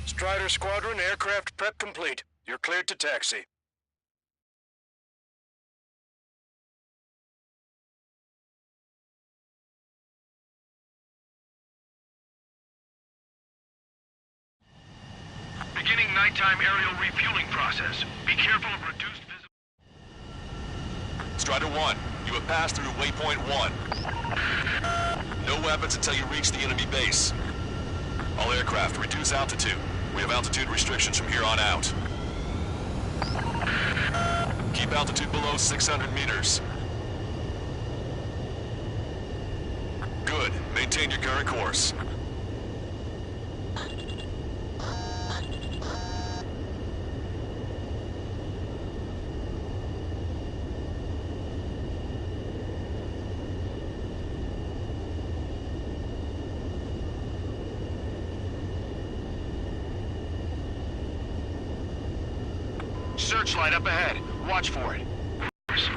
Strider Squadron, aircraft prep complete. You're cleared to taxi. Beginning nighttime aerial refueling process. Be careful of reduced visibility. Strider 1, you have passed through waypoint 1. No weapons until you reach the enemy base. All aircraft, reduce altitude. We have altitude restrictions from here on out. Keep altitude below 600 meters. Good. Maintain your current course. Searchlight up ahead. Watch for it. Catch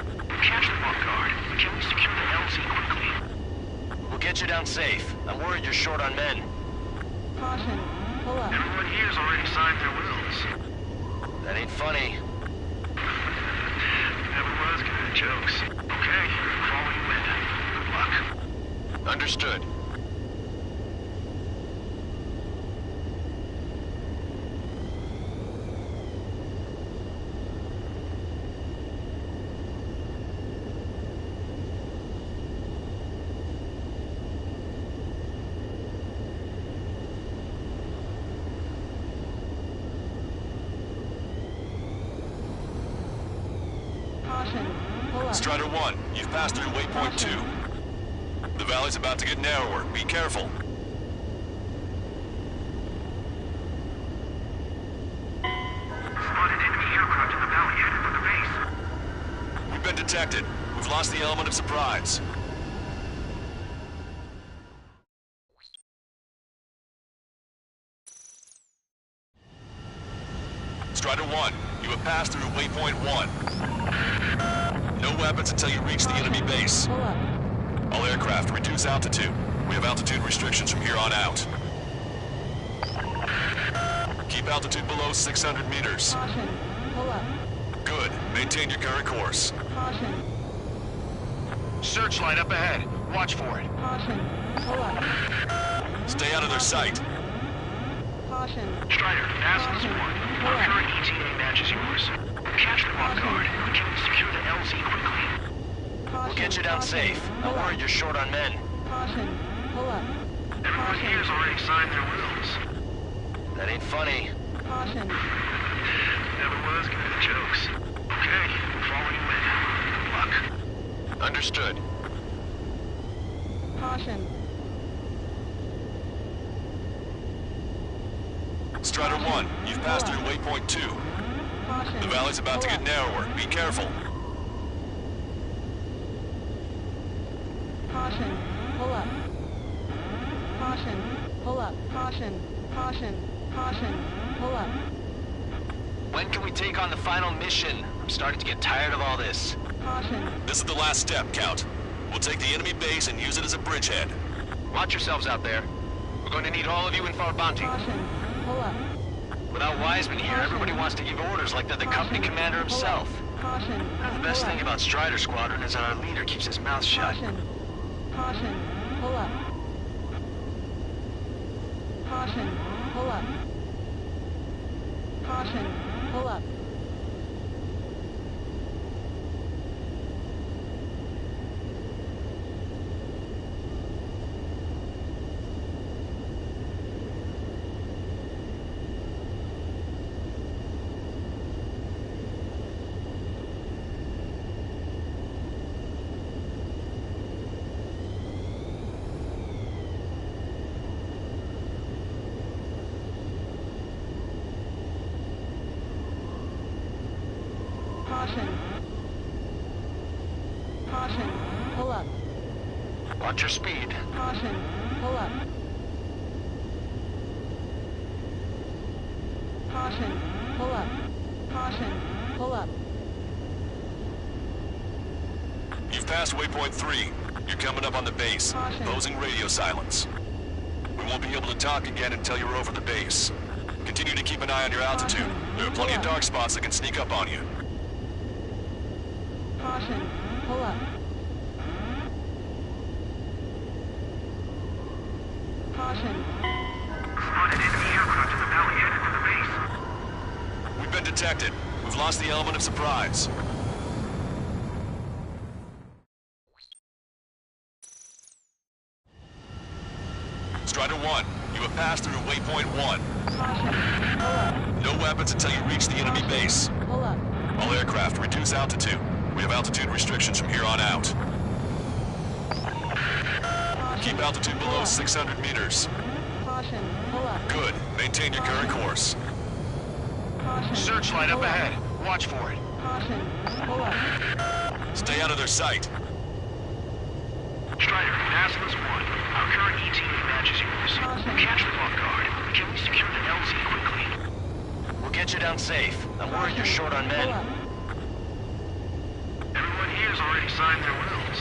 the off guard. Can we secure the LZ quickly? We'll get you down safe. I'm worried you're short on men. Caution. Pull up. Everyone here's already signed their wills. That ain't funny. Never was good at jokes. Okay, follow you in. Good luck. Understood. Strider 1, you've passed through waypoint 2. The valley's about to get narrower. Be careful. Spotted enemy aircraft in the valley headed for the base. We've been detected. We've lost the element of surprise. Strider 1, you have passed through waypoint 1. No weapons until you reach the enemy base. All aircraft, reduce altitude. We have altitude restrictions from here on out. Keep altitude below 600 meters. Caution. Pull up. Good. Maintain your current course. Caution. Searchlight up ahead. Watch for it. Caution. Pull up. Stay out of their sight. Caution. Strider, as this one. Our current ETA matches yours. Catch the off guard. Can we secure the LZ quickly? Caution. We'll get you down safe. I'm worried you're short on men. Caution. Pull up. Everyone here's already signed their wills. That ain't funny. Caution. Never was good at jokes. Okay, follow you in. Good luck. Understood. Caution. Strider 1, you've passed through waypoint 2. Caution. The valley's about to get narrower. Be careful. Caution. Pull up. Caution. Pull up. Caution. Caution. Caution. Pull up. When can we take on the final mission? I'm starting to get tired of all this. Caution. This is the last step, Count. We'll take the enemy base and use it as a bridgehead. Watch yourselves out there. We're going to need all of you in for a bounty. Caution. Pull up. Without Wiseman here, everybody wants to give orders like they're the company commander himself. Caution. The best thing about Strider Squadron is that our leader keeps his mouth shut. Caution. Caution. Pull up. Caution. Pull up. Caution. Pull up. Caution. Caution. Pull up. Watch your speed. Caution. Pull up. Caution. Pull up. Caution. Pull up. You've passed waypoint 3. You're coming up on the base. Caution. Imposing radio silence. We won't be able to talk again until you're over the base. Continue keep an eye on your altitude. There are plenty of dark spots that can sneak up on you. Caution. Pull up. Caution. Spotted enemy aircraft in the valley headed for the base. We've been detected. We've lost the element of surprise. Strider 1, you have passed through waypoint 1. Caution. Pull up. No weapons until you reach the enemy base. Pull up. All aircraft, reduce altitude. We have altitude restrictions from here on out. Keep altitude below 600 meters. Caution. Pull up. Good. Maintain your current course. Caution. Searchlight up Pull up. ahead. Watch for it. Caution. Pull up. Stay out of their sight. Strider, Nasless 1. Our current ETA matches yours. Caution. Catch them off guard. Can we secure the LZ quickly? We'll get you down safe. I'm worried you're short on Pull men. up. Everyone here's already signed their wills.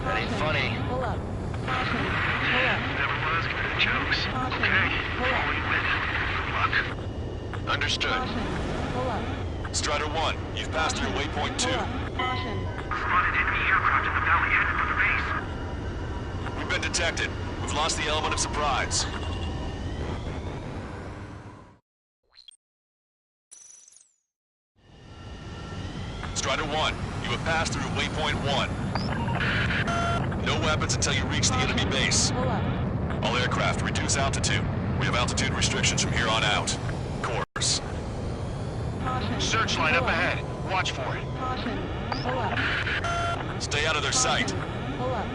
That ain't funny. Pull up. Caution. Pull up. Never was good at jokes. Caution. Okay, Pull up. before we win. Good luck. Understood. Caution. Pull up. Strider 1, you've passed through waypoint 2. Pull up. Caution. Spotted enemy aircraft in the valley headed for the base. We've been detected. We've lost the element of surprise. Strider 1, you have passed through waypoint 1. No weapons until you reach the enemy base. Pull up. All aircraft, reduce altitude. We have altitude restrictions from here on out. Course. Caution. Searchlight Pull up ahead. Watch for it. Caution. Pull up. Stay out of their sight. Pull up.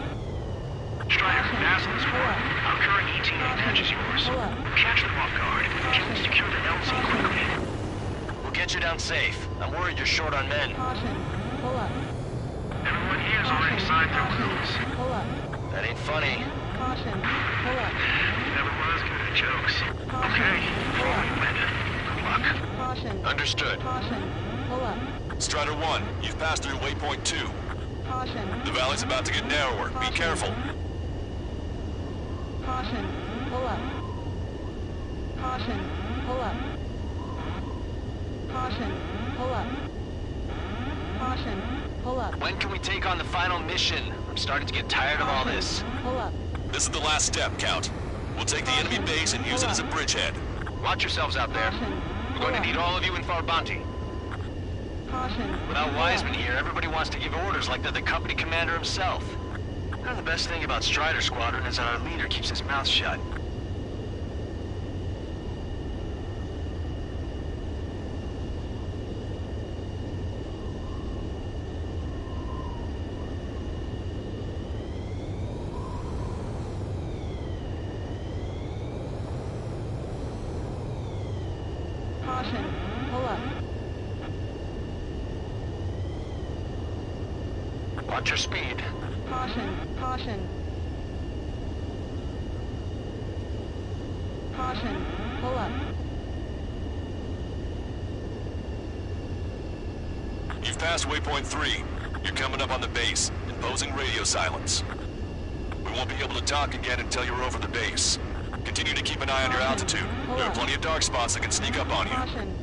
Strider, Nasless 1. Our current ETA matches yours. Pull up. Catch them off guard. Can we secure the LZ quickly? We'll get you down safe. I'm worried you're short on men. Caution. Pull up. Everyone here's already signed their wills. Pull up. That ain't funny. Caution. Pull up. Never was good at jokes. Okay, before we win. Good luck. Caution. Understood. Caution. Pull up. Strider 1, you've passed through waypoint 2. Caution. The valley's about to get narrower. Be careful. Caution. Pull up. Caution. Pull up. Caution. Pull up. Caution. Pull up. When can we take on the final mission? I'm starting to get tired of all this. Pull up. This is the last step, Count. We'll take the enemy base and use it as a bridgehead. Watch yourselves out there. Caution. We're going to need all of you in Farbanti. Caution. Without Pull Wiseman up. here, everybody wants to give orders like they're the company commander himself. The best thing about Strider Squadron is that our leader keeps his mouth shut. Caution. Pull up. Watch your speed. Caution. Caution. Caution. Pull up. You've passed waypoint 3. You're coming up on the base, imposing radio silence. We won't be able to talk again until you're over the base. Continue to keep an eye on your altitude. There are plenty of dark spots that can sneak up on you. Caution.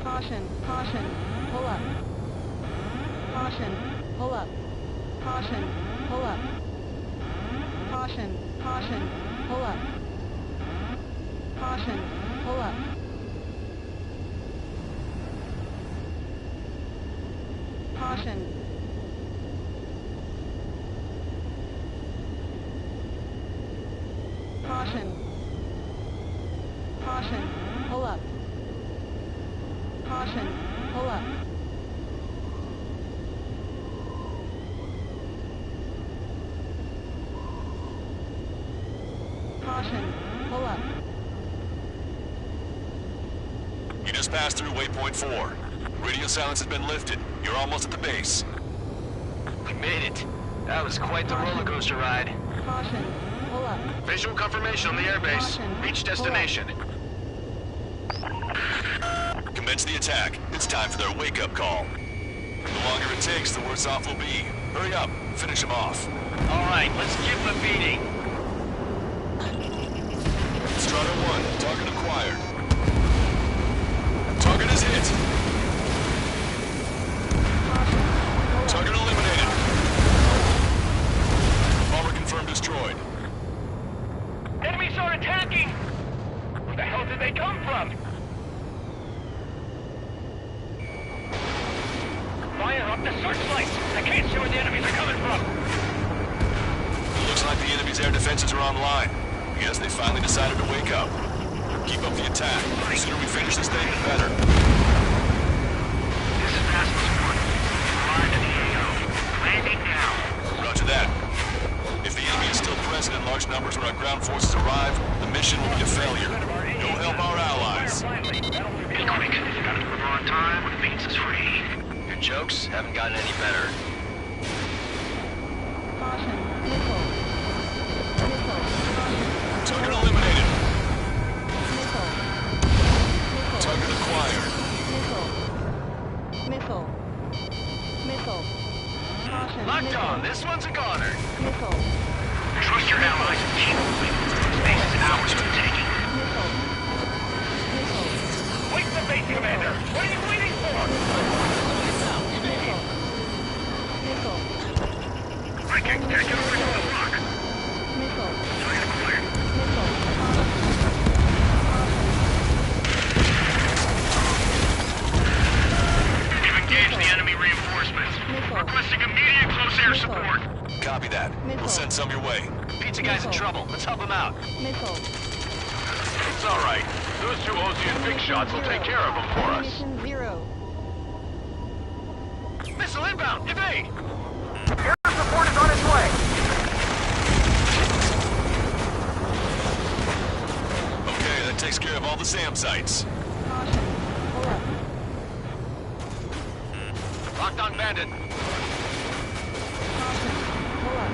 Caution. Caution. Pull up. Caution. Pull up. Caution. Pull up. Caution. Caution. Pull up. Caution. Pull up. Caution. Caution. Caution. Pull up. Caution. Pull up. Caution. Pull up. You just passed through waypoint 4. Radio silence has been lifted. You're almost at the base. We made it. That was quite the roller coaster ride. Caution. Pull up. Visual confirmation on the airbase. Caution. Reach destination. Commence the attack. It's time for their wake-up call. The longer it takes, the worse off we'll be. Hurry up. Finish them off. All right, let's give them a beating. Strider acquired. Target is hit. Target eliminated. Bomber confirmed destroyed. Enemies are attacking! Where the hell did they come from? Fire up the searchlights! I can't see where the enemies are coming from! Looks like the enemy's air defenses are online. I guess they finally decided to wake up. Keep up the attack. The sooner we finish this thing, the better. This is Passport 1. Arrived at the AO. Landing now. Roger that. If the enemy is still present in large numbers when our ground forces arrive, the mission will be a failure. Go help our allies. Be quick. Gotta deliver on time when Beats is free. Your jokes haven't gotten any better. Caution. Missile. Missile. Caution. Target eliminated. Missile. Missile. Target acquired. Missile. Missile. Missile. Caution. Locked Missile. on. This one's a goner. Missile. Trust your allies and keep moving. Space is ours for the taking. Missile. Missile. Wait the base commander! What are you waiting for? Missile. Missile. I can't get away from the rock. Missile. Target acquired. Missile. We've engaged the enemy reinforcements. Missile. Requesting immediate close air Missile. support. Copy that. We'll send some your way. Pizza guy's in trouble. Let's help him out. Missile. It's all right. Those two Ozian big shots will take care of them for us. Ammunition 0. Missile inbound. Evade. Air support is on its way. Okay, that takes care of all the SAM sites. Caution. Pull up. Locked on bandit. Caution. Pull up.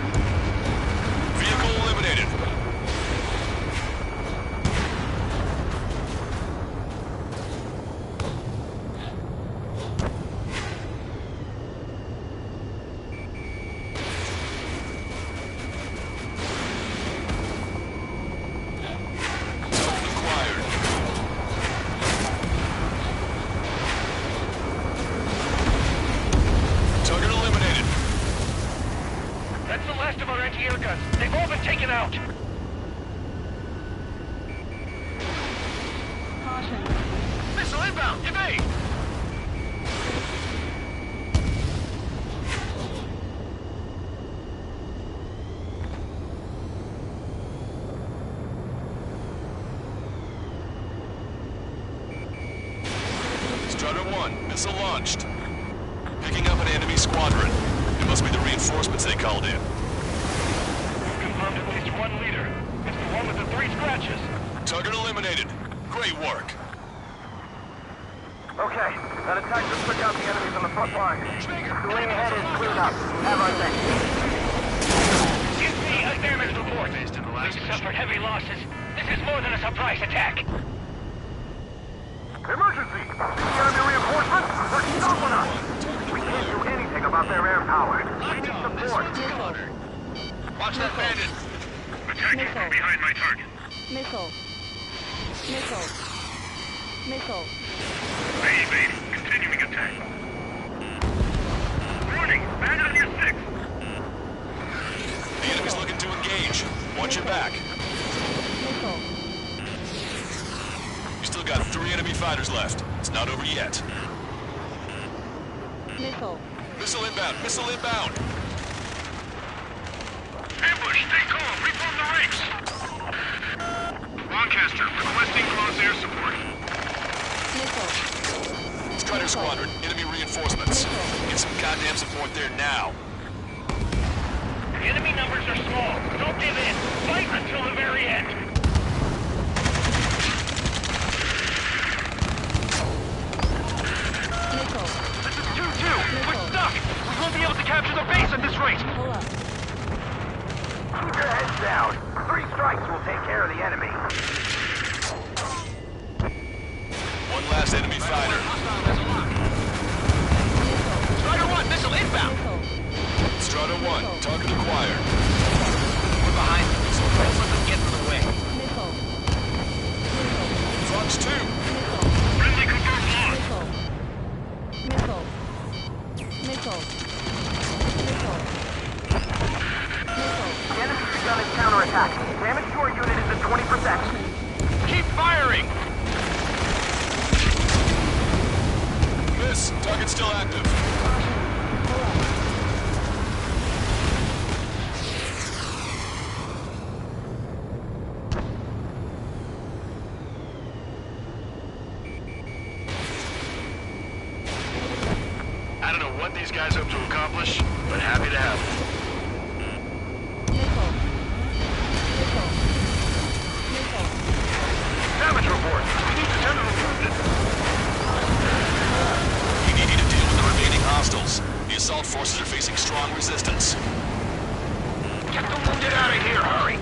Vehicle eliminated. Target acquired. Target eliminated. That's the last of our anti-air guns. They've all been taken out. Caution. Missile inbound. Evade. Strider 1, missile launched. Picking up an enemy squadron. It must be the reinforcements they called in. Confirmed at least one leader. It's the one with the 3 scratches. Target eliminated. Great work. Okay, that attack just took out the enemies on the front line. The lane ahead is cleared up. Have our thanks. Give me a damage report. We've suffered heavy losses. This is more than a surprise attack. Emergency! The enemy reinforcements are stopping us! We can't do anything about their air power. We need support. Watch that bandit. Attacking from behind my target. Missile. Missile. Missile. They evaded. Continuing attack. Warning! Bandit on your 6! The enemy's looking to engage. Watch your back. Missile. You still got 3 enemy fighters left. It's not over yet. Missile. Missile inbound. Missile inbound. Ambush! Stay calm! Reform the ranks! Lancaster, requesting close air support. Missile. Strider squadron. Enemy reinforcements. Get some goddamn support there now. The enemy numbers are small. Don't give in. Fight until the very end. Missile. This is 2-2. We're stuck. We won't be able to capture the base at this rate. Pull up. Keep your heads down. 3 strikes will take care of the enemy. One last enemy fighter. Strider 1, missile inbound. Missile. Strider 1, target acquired. We're behind them, so don't let them get in the way. Keep firing! Miss, target's still active. I don't know what these guys hope to accomplish, but happy to have them. Damage report! We need to tend to the wounded. You need to deal with the remaining hostiles. The assault forces are facing strong resistance. Get the wounded out of here, hurry!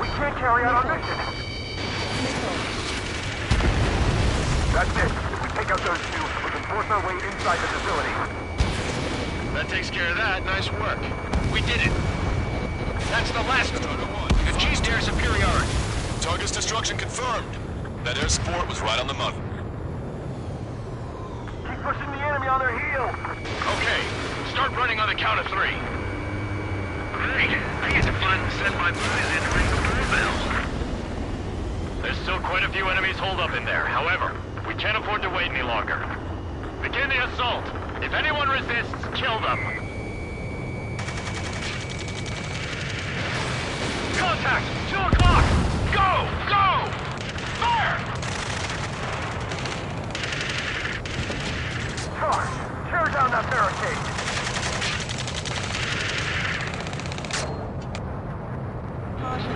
We can't carry out our mission. That's it. If we take out those two, we can force our way inside the facility. That takes care of that. Nice work. We did it. That's the last of them. Achieved air superiority. Target's destruction confirmed. That air support was right on the money. Keep pushing the enemy on their heels. Okay, start running on the count of 3. Great. I get to finally send my boys in to ring the doorbell. There's still quite a few enemies holed up in there. However, we can't afford to wait any longer. Begin the assault. If anyone resists, kill them. Contact! 2 o'clock! Go! Go! Fire! Charge! Tear down that barricade! Caution.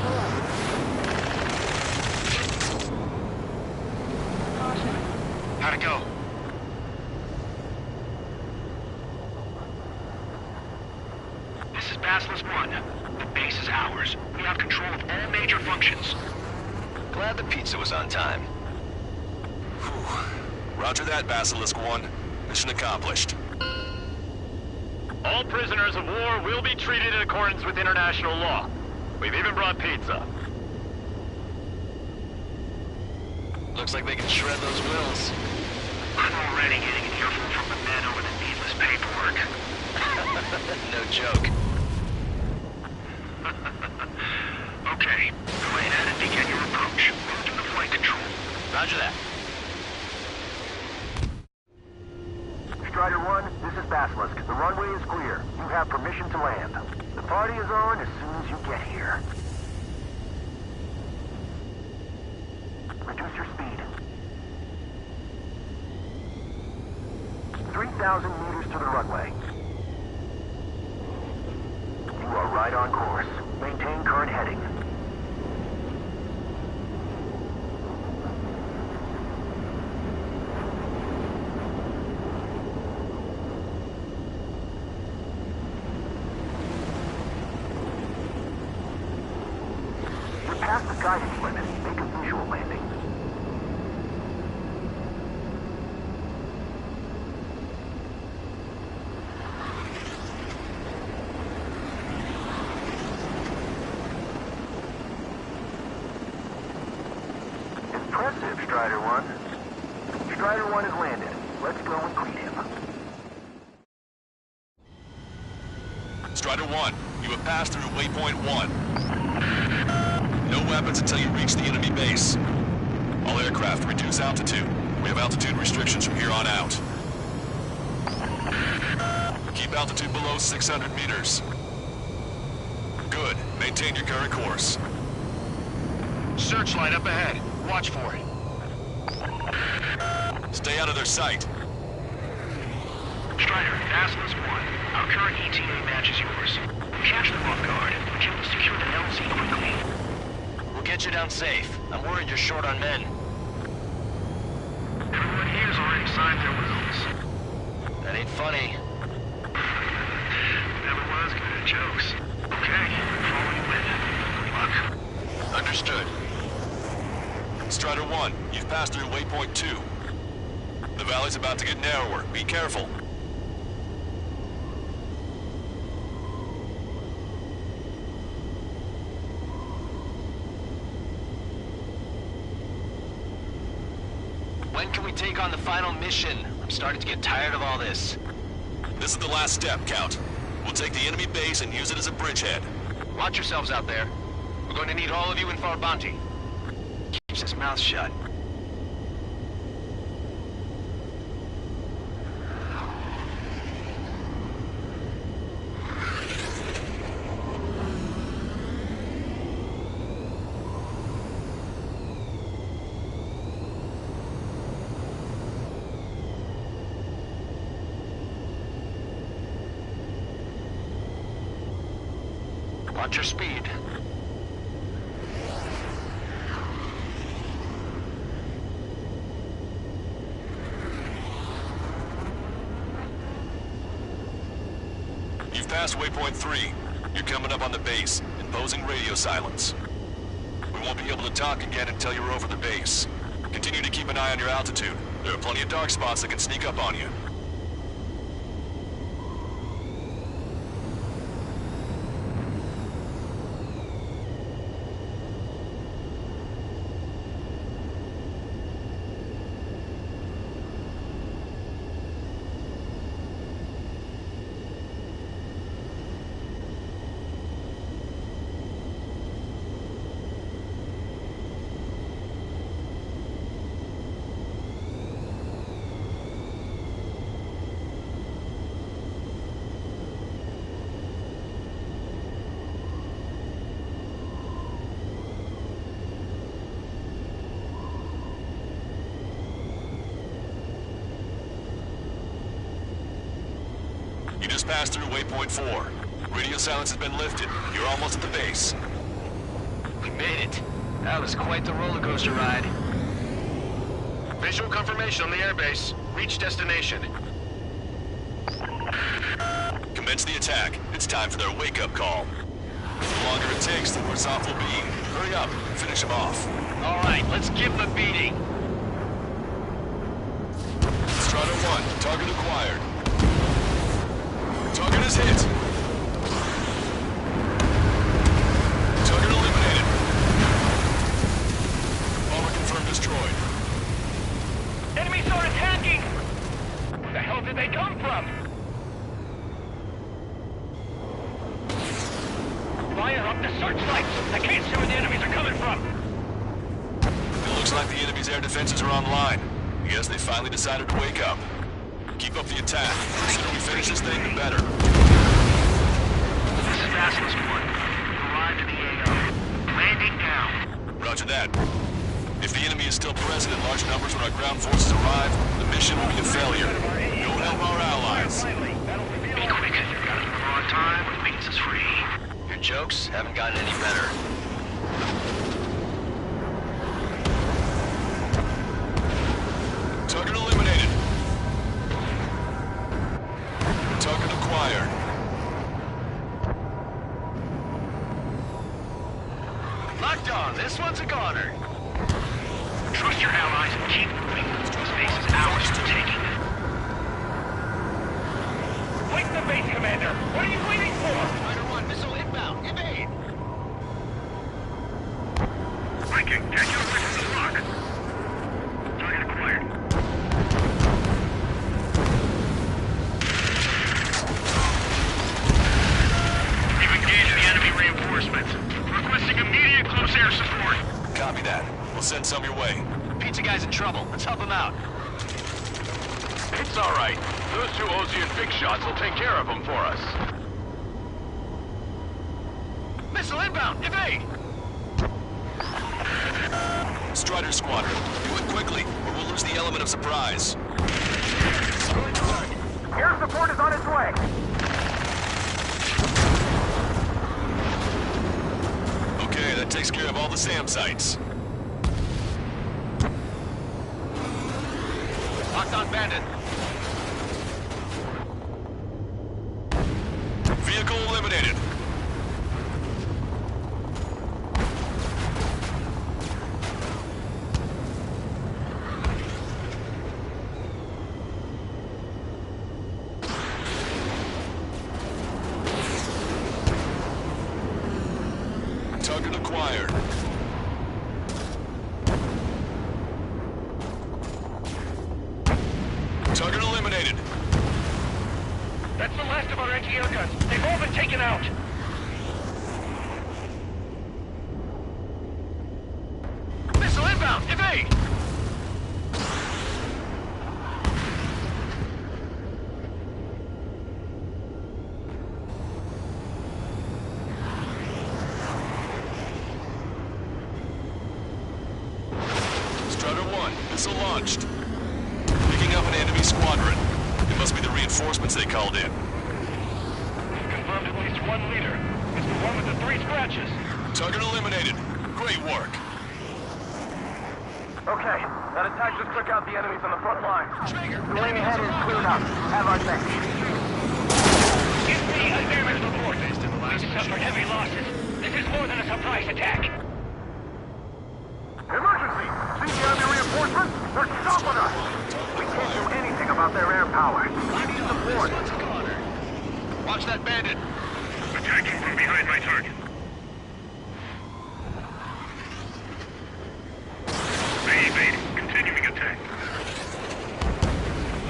Pull up. Caution. How'd it go? This is Basilisk 1. The base is ours. We have control of all major functions. Glad the pizza was on time. Whew. Roger that, Basilisk 1. Mission accomplished. All prisoners of war will be treated in accordance with international law. We've even brought pizza. Looks like they can shred those wills. I'm already getting an earful from the men over the needless paperwork. No joke. Okay, go ahead and begin your approach. Move to the flight control. Roger that. Strider 1, this is Basilisk. The runway is clear. You have permission to land. The party is on as soon as you get here. Reduce your speed. 3,000 meters to the runway. You are right on course. Maintain current heading. You're past the guidance limit. Make a visual landing. Impressive, Strider 1. Strider 1 has landed. Let's go and greet him. Strider 1, you have passed through waypoint 1. No weapons until you reach the enemy base. All aircraft reduce altitude. We have altitude restrictions from here on out. Keep altitude below 600 meters. Good. Maintain your current course. Searchlight up ahead. Watch for it. Stay out of their sight. Strider, Basilisk 1. Our current ETA matches yours. Catch them off guard. Can we secure the LZ quickly? We'll get you down safe. I'm worried you're short on men. Everyone here's already signed their wills. That ain't funny. Never was good at jokes. Okay, follow you in. Good luck. Understood. Strider 1, you've passed through waypoint 2. The valley's about to get narrower. Be careful. When can we take on the final mission? I'm starting to get tired of all this. This is the last step, Count. We'll take the enemy base and use it as a bridgehead. Watch yourselves out there. We're going to need all of you in Farbanti. his mouth shut. Watch your speed. You've passed waypoint 3. You're coming up on the base, imposing radio silence. We won't be able to talk again until you're over the base. Continue to keep an eye on your altitude. There are plenty of dark spots that can sneak up on you. You just passed through waypoint 4. Radio silence has been lifted. You're almost at the base. We made it. That was quite the roller coaster ride. Visual confirmation on the airbase. Reach destination. Commence the attack. It's time for their wake-up call. The longer it takes, the worse off we'll be. Hurry up. Finish them off. All right, let's give him a beating. Strider 1, target acquired. Target is hit. Target eliminated. Bomber confirmed destroyed. Enemies are attacking! Where the hell did they come from? Fire up the searchlights! I can't see where the enemies are coming from! It looks like the enemy's air defenses are online. I guess they finally decided to wake up. Keep up the attack. The sooner we finish this thing, the better. This is Basilisk 1. Arrived at the AO. Landing now. Roger that. If the enemy is still present in large numbers when our ground forces arrive, the mission will be a failure. Go help our allies. Be quick. Gotta move on time when the means is free. Your jokes haven't gotten any better. Target eliminated. Target acquired. Locked on. This one's a goner. Trust your allies and keep moving. Space is ours for taking. Wake the base commander! What are you waiting for? Strider 1, missile inbound. Evade. Breaking. Get your position to lock. Target acquired. We've engaged the enemy reinforcements. Requesting immediate close air support. Copy that. We'll send some your way. Pizza guy's in trouble. Let's help him out. It's all right. Those two Ozian big shots will take care of them for us. Missile inbound. Evade. Strider Squadron, do it quickly, or we'll lose the element of surprise. Air support is on its way. Okay, that takes care of all the SAM sites. Locked on bandit. Vehicle eliminated. Target acquired. Target eliminated. That's the last of our anti-air guns. They've all been taken out. Missile inbound. inbound! Evade! Strider 1, missile launched. Picking up an enemy squadron. It must be the reinforcements they called in. Confirmed at least one leader. It's the one with the 3 scratches. Target eliminated. Great work. Okay, that attack just took out the enemies on the front line. The lane ahead is cleared up. Have our thanks. Give me a damage report. We've suffered heavy losses. This is more than a surprise attack. Emergency! See the enemy reinforcements? They're stopping us! We can't do anything about their air power. We need support. Watch that bandit. Attacking from behind my target. They evade. Continuing attack.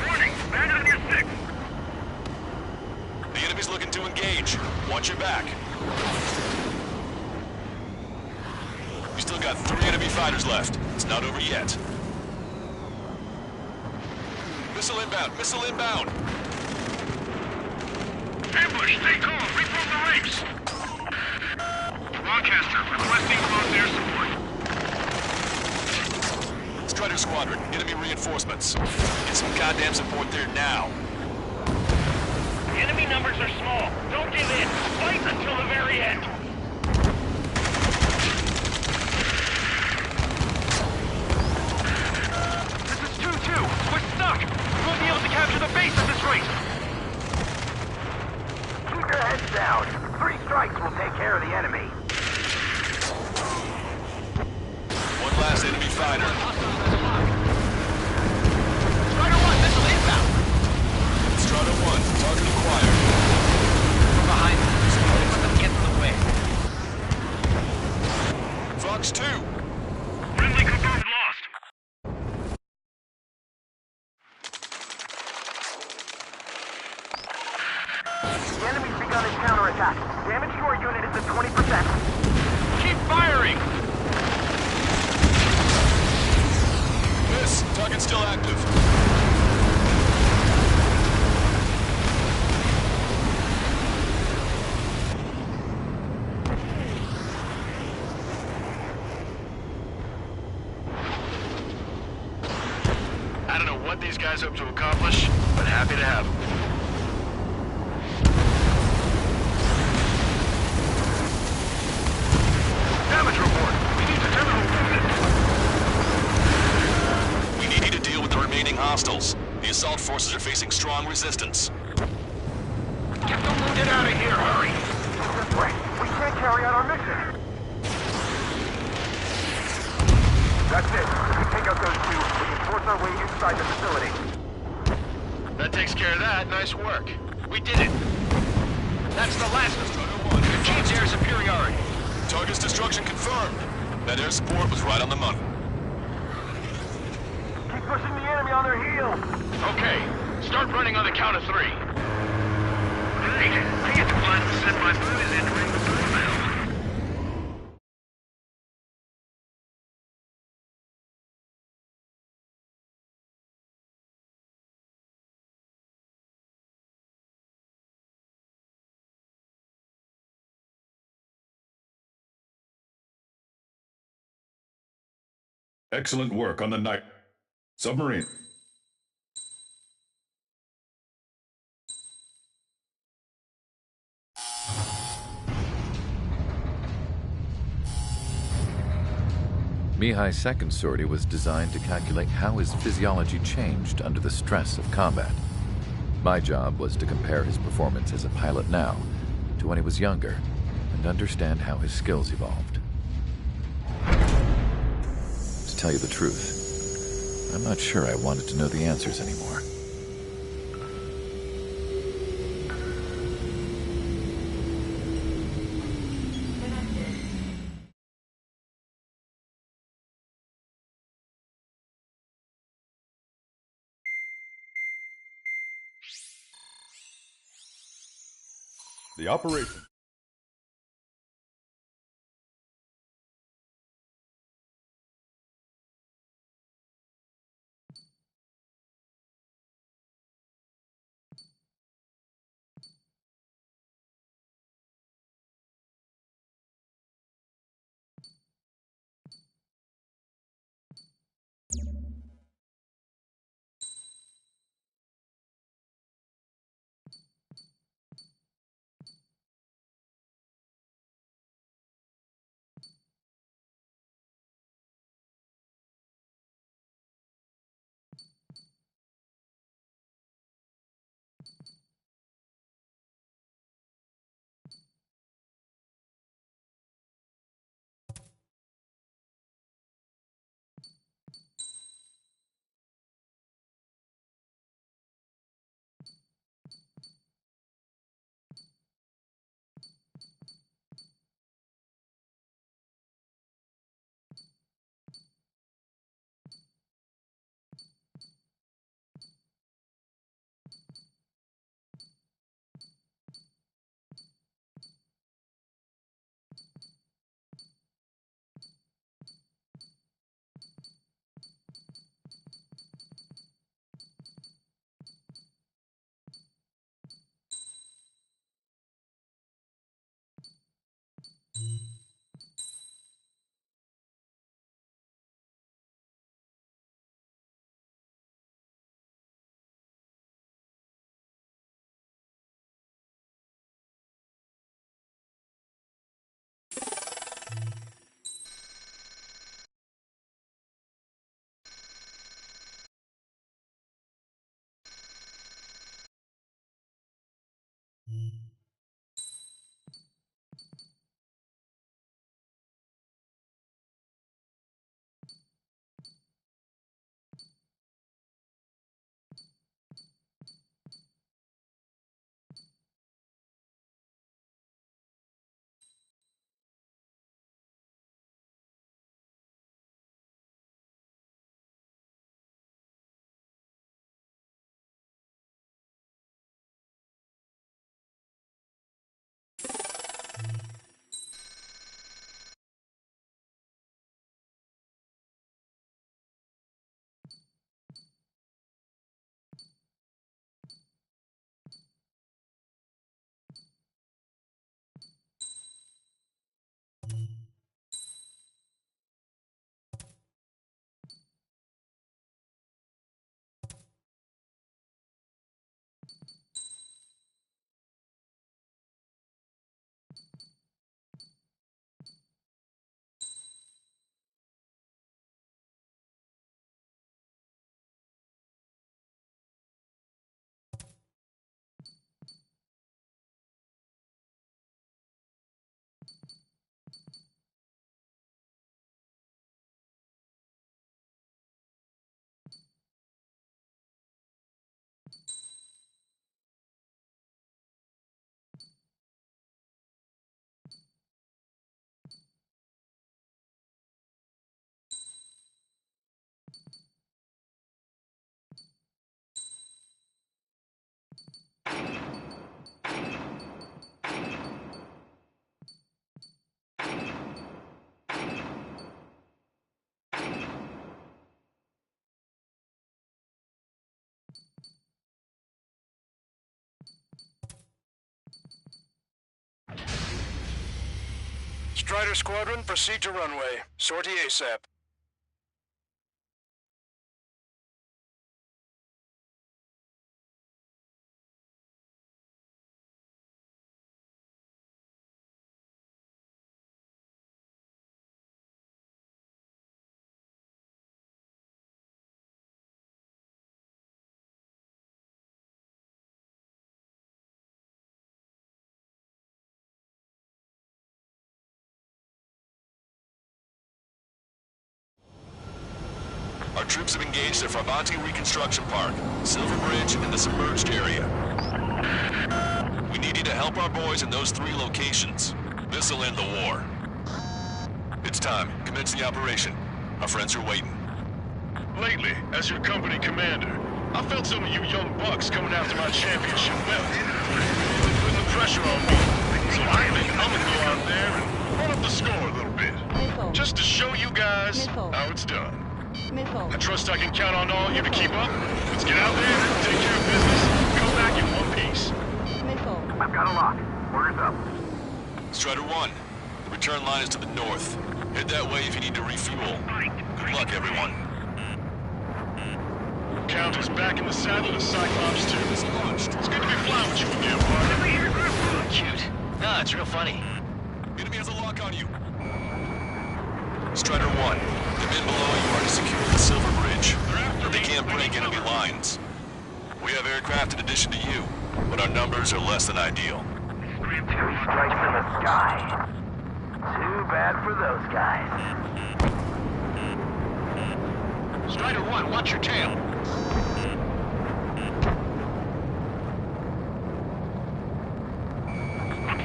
Warning! Bandit on your 6! The enemy's looking to engage. Watch your back. We still got 3 enemy fighters left. It's not over yet. Missile inbound! Missile inbound! Ambush! Stay calm! Reform the ranks! Broadcaster, requesting close air support. Strider Squadron, enemy reinforcements. Get some goddamn support there now. The enemy numbers are small. Don't give in. Fight until the very end. This is 2-2. We're stuck. We won't be able to capture the base at this rate. Keep your heads down. 3 strikes will take care of the enemy. One last enemy fighter. Strider 1, missile inbound. Strider 1, target acquired. From behind them. Don't let them get in the way. Fox 2. Friendly confirmed lost. The enemy's begun his counterattack. Damage to our unit is at 20%. Keep firing. Miss, target's still active. I don't know what these guys hope to accomplish, but happy to have them. Damage report. We need to terminal movement. We need to deal with the remaining hostiles. The assault forces are facing strong resistance. Get the wounded out of here. Hurry. This way. We can't carry out our mission. That's it. If we take out those 2, we can force our way inside the facility. That takes care of that. Nice work. We did it. That's the last of Strider 1, Achieved air superiority. target's destruction confirmed. That air support was right on the money. Keep pushing the enemy on their heels. Okay. Start running on the count of 3. Great. I get to finally send my boys in to ring the doorbell. Excellent work on the night submarine. Mihai's second sortie was designed to calculate how his physiology changed under the stress of combat. My job was to compare his performance as a pilot now to when he was younger and understand how his skills evolved. To tell you the truth, I'm not sure I wanted to know the answers anymore. The operation Strider Squadron, proceed to runway. Sortie ASAP. Our troops have engaged the Farbanti Reconstruction Park, Silver Bridge, and the submerged area. We need you to help our boys in those 3 locations. This'll end the war. It's time. Commence the operation. Our friends are waiting. Lately, as your company commander, I felt some of you young bucks coming after my championship belt. You've been putting the pressure on me, so I think I'm gonna go out there and run up the score a little bit. Missile. Just to show you guys Missile. how it's done. Missile. I trust I can count on all of you to keep up. Let's get out there, take care of business, and come back in one piece. Missile. I've got a lock. Orders up. Strider 1, the return line is to the north. Head that way if you need to refuel. Good luck, everyone. Count is back in the saddle to Cyclops 2. It's good to be flying with you again, partner. Cute. No, it's real funny. Enemy has a lock on you. Strider 1, the men below you are to secure the Silver Bridge, but they can't break enemy lines. We have aircraft in addition to you, but our numbers are less than ideal. 2 strikes in the sky. Too bad for those guys. Strider 1, watch your tail.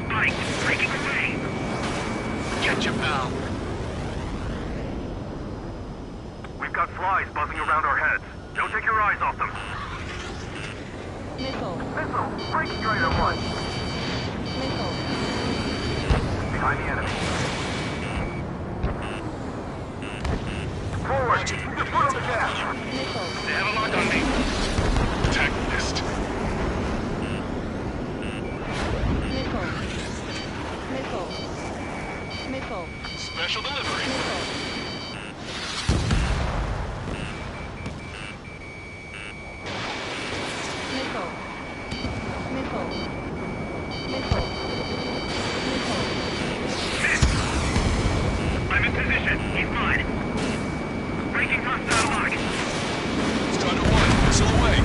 Spike, breaking away. Get you, pal. We've got flies buzzing around our heads. Don't take your eyes off them. Missile. Missile! Break Strider 1! Missile. Behind the enemy. Forward! Keep your foot on the gas! Missile. They have a lock on me. Attack missed. Missile. Missile. Missile. Special delivery. Missile. Missile. Missile. Missile. Missile. I'm in position. He's mine. Breaking hostile lock. Strider 1, missile away.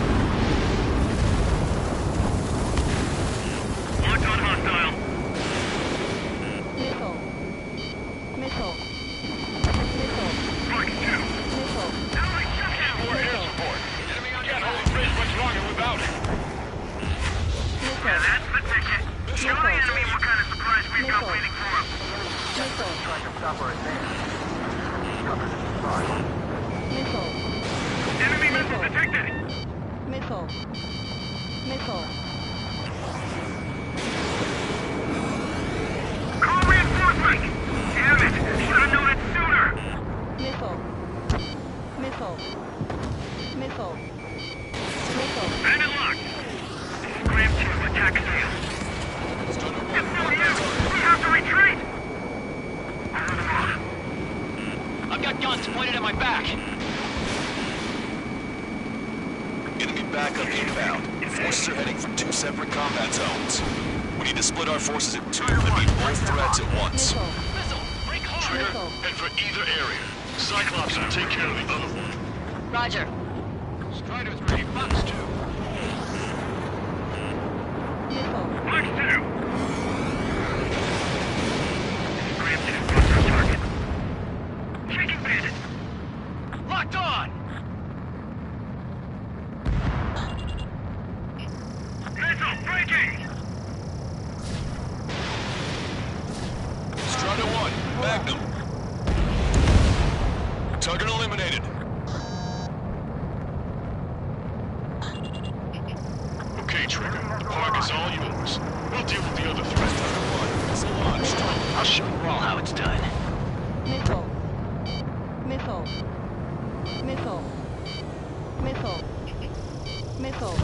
Locked on hostile. Missile. Missile. Missile. Mark 2. Missile. Enemy shot More air support. Enemy on can't hold the bridge much longer without it. Yeah, that's the ticket. Show the enemy what kind of surprise we've got Missile. waiting for him. Missile. Trying to stop our advance. Cover this spot. Missile. Enemy missile detected. Missile. Missile. Call reinforcement. Damn it. Should have known it sooner. Missile. Missile. Missile. Missile. Enemy locked. Scram 2, attack failed. Strider 1, It's no use. We have to retreat. Over the mark. I've got guns pointed at my back. enemy backup inbound. Forces are heading for 2 separate combat zones. We need to split our forces in 2 and meet both threats at once. Trigger, head for either area. Cyclops will take care of the other one. Roger. Strider 3, Fox 2. Missile. Fox 2. Taking bandit. Locked on. Missile breaking. Strider 1, Magnum. Target eliminated. Okay, Trigger. The park is all yours. We'll deal with the other threat. Strider 1, missile launched. I'll show you all how it's done. Missile. Missile. Missile. Missile. Missile.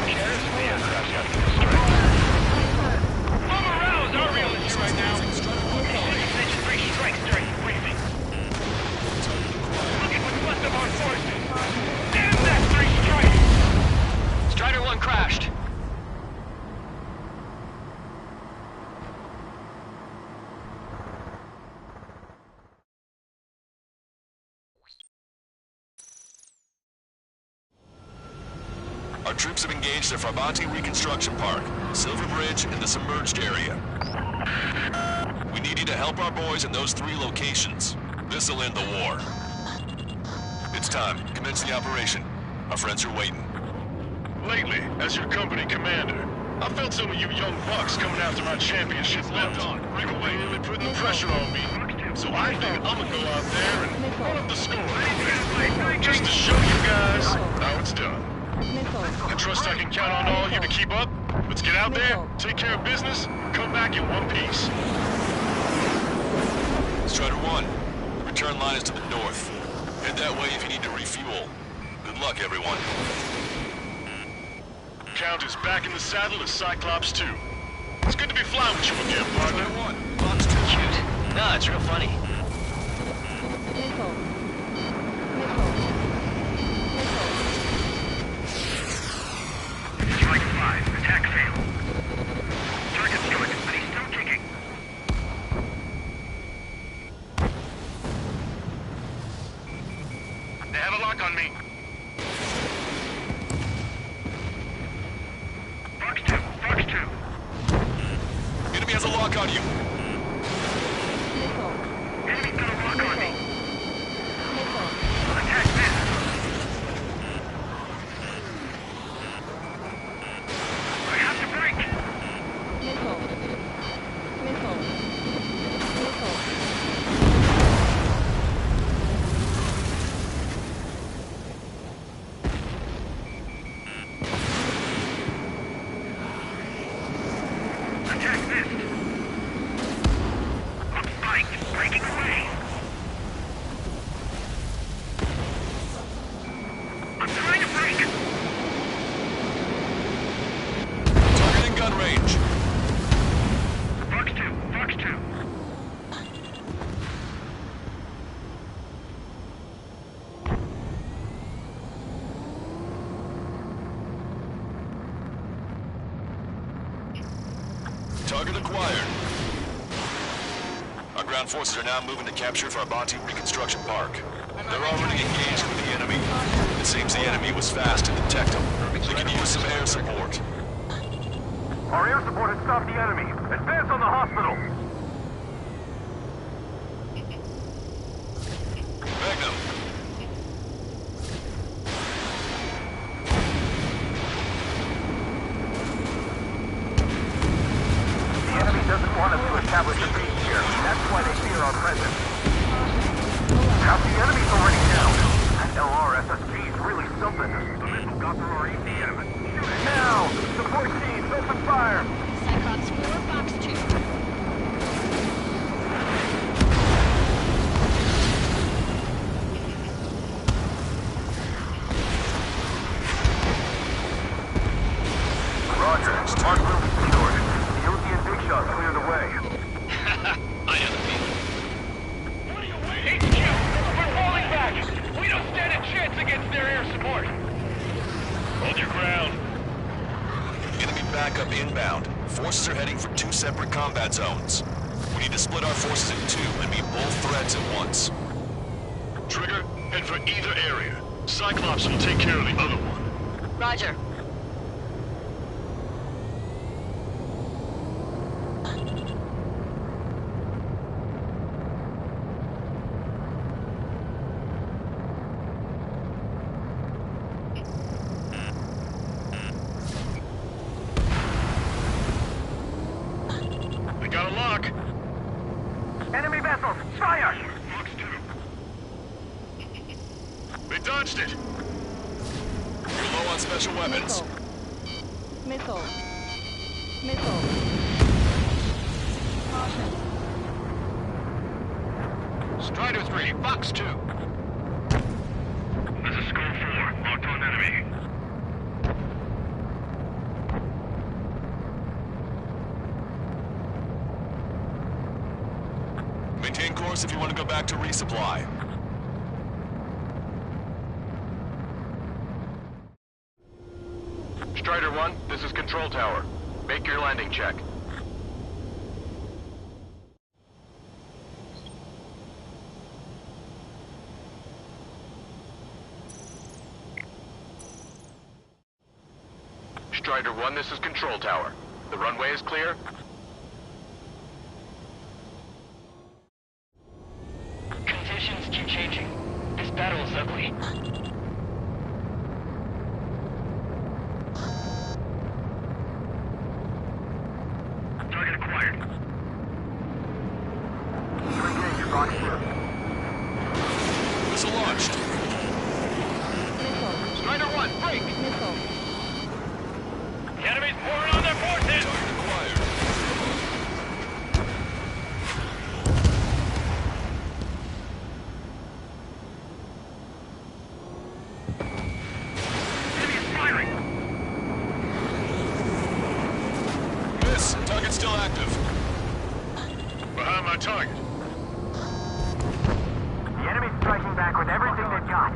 Cares if the aircraft's got to get straight. I'm aroused. Our real issue right now. Station 3 strikes during the briefing. Look at what's left of our forces. Damn that 3 strikes! Strider 1 crashed. Our troops have engaged the Farbanti Reconstruction Park, Silver Bridge, and the submerged area. We need you to help our boys in those 3 locations. This'll end the war. It's time. Commence the operation. Our friends are waiting. Lately, as your company commander, I felt some of you young bucks coming after my championship belt. Really putting the pressure on me. So I think I'm gonna go out there and run up the score. Just to show you guys how it's done. Missile. I trust I can count on all you to keep up. Let's get out there, take care of business, come back in one piece. Strider 1, return line is to the north. Head that way if you need to refuel. Good luck, everyone. Count is back in the saddle as Cyclops 2. It's good to be flying with you again, partner. Strider 1, Fox 2. Cute. No, it's real funny. Missile. Missile. Missile. Strike 5. Attack failed. Target struck, but he's still kicking. They have a lock on me. Fox 2. Fox 2. Enemy has a lock on you. Missile. Enemy's got a lock on me. Missile. Attack this. I have to break. Missile. Missile. Missile. Attack this. I'm spiked. Breaking away. I'm trying to break. Target in gun range. Fox 2. Fox 2. Target acquired. Our ground forces are now moving to capture Farbanti Reconstruction Park. They're already engaged with the enemy. It seems the enemy was fast to detect them. They can use some air support. Our air support has stopped the enemy. Advance on the hospital. Magnum. The enemy doesn't want us to establish a base here. That's why they fear our presence. Half the enemy's already down. That LRSSG is really something. The missile got through our ECM. Shoot it now! Support teams, open fire! Cyclops 4, Fox 2. Roger. Mark will be secured. The OT and Big Shot clear the way. I know the feeling. What are you waiting? HQ! We're falling back! We don't stand a chance against their air support! Hold your ground. Enemy backup inbound. Forces are heading for 2 separate combat zones. We need to split our forces in 2 and meet both threats at once. Trigger, head for either area. Cyclops will take care of the other one. Roger. They got a lock. Enemy vessels, fire! Locks 2. They dodged it. We're low on special weapons. Missile. Missile. Caution. Strider 3, Fox 2. This is Skull 4. Locked on enemy. Maintain course if you want to go back to resupply. Strider 1, this is Control Tower. Make your landing check. Strider 1, this is Control Tower. The runway is clear? Conditions keep changing. This battle is ugly. Target acquired. Engage, Fox 2. Missile launched. Missile. Strider 1, break! Missile. The enemy's pouring on their forces! Target acquired. Enemy is firing. Miss. Target's still active. Behind my target. The enemy's striking back with everything they've got.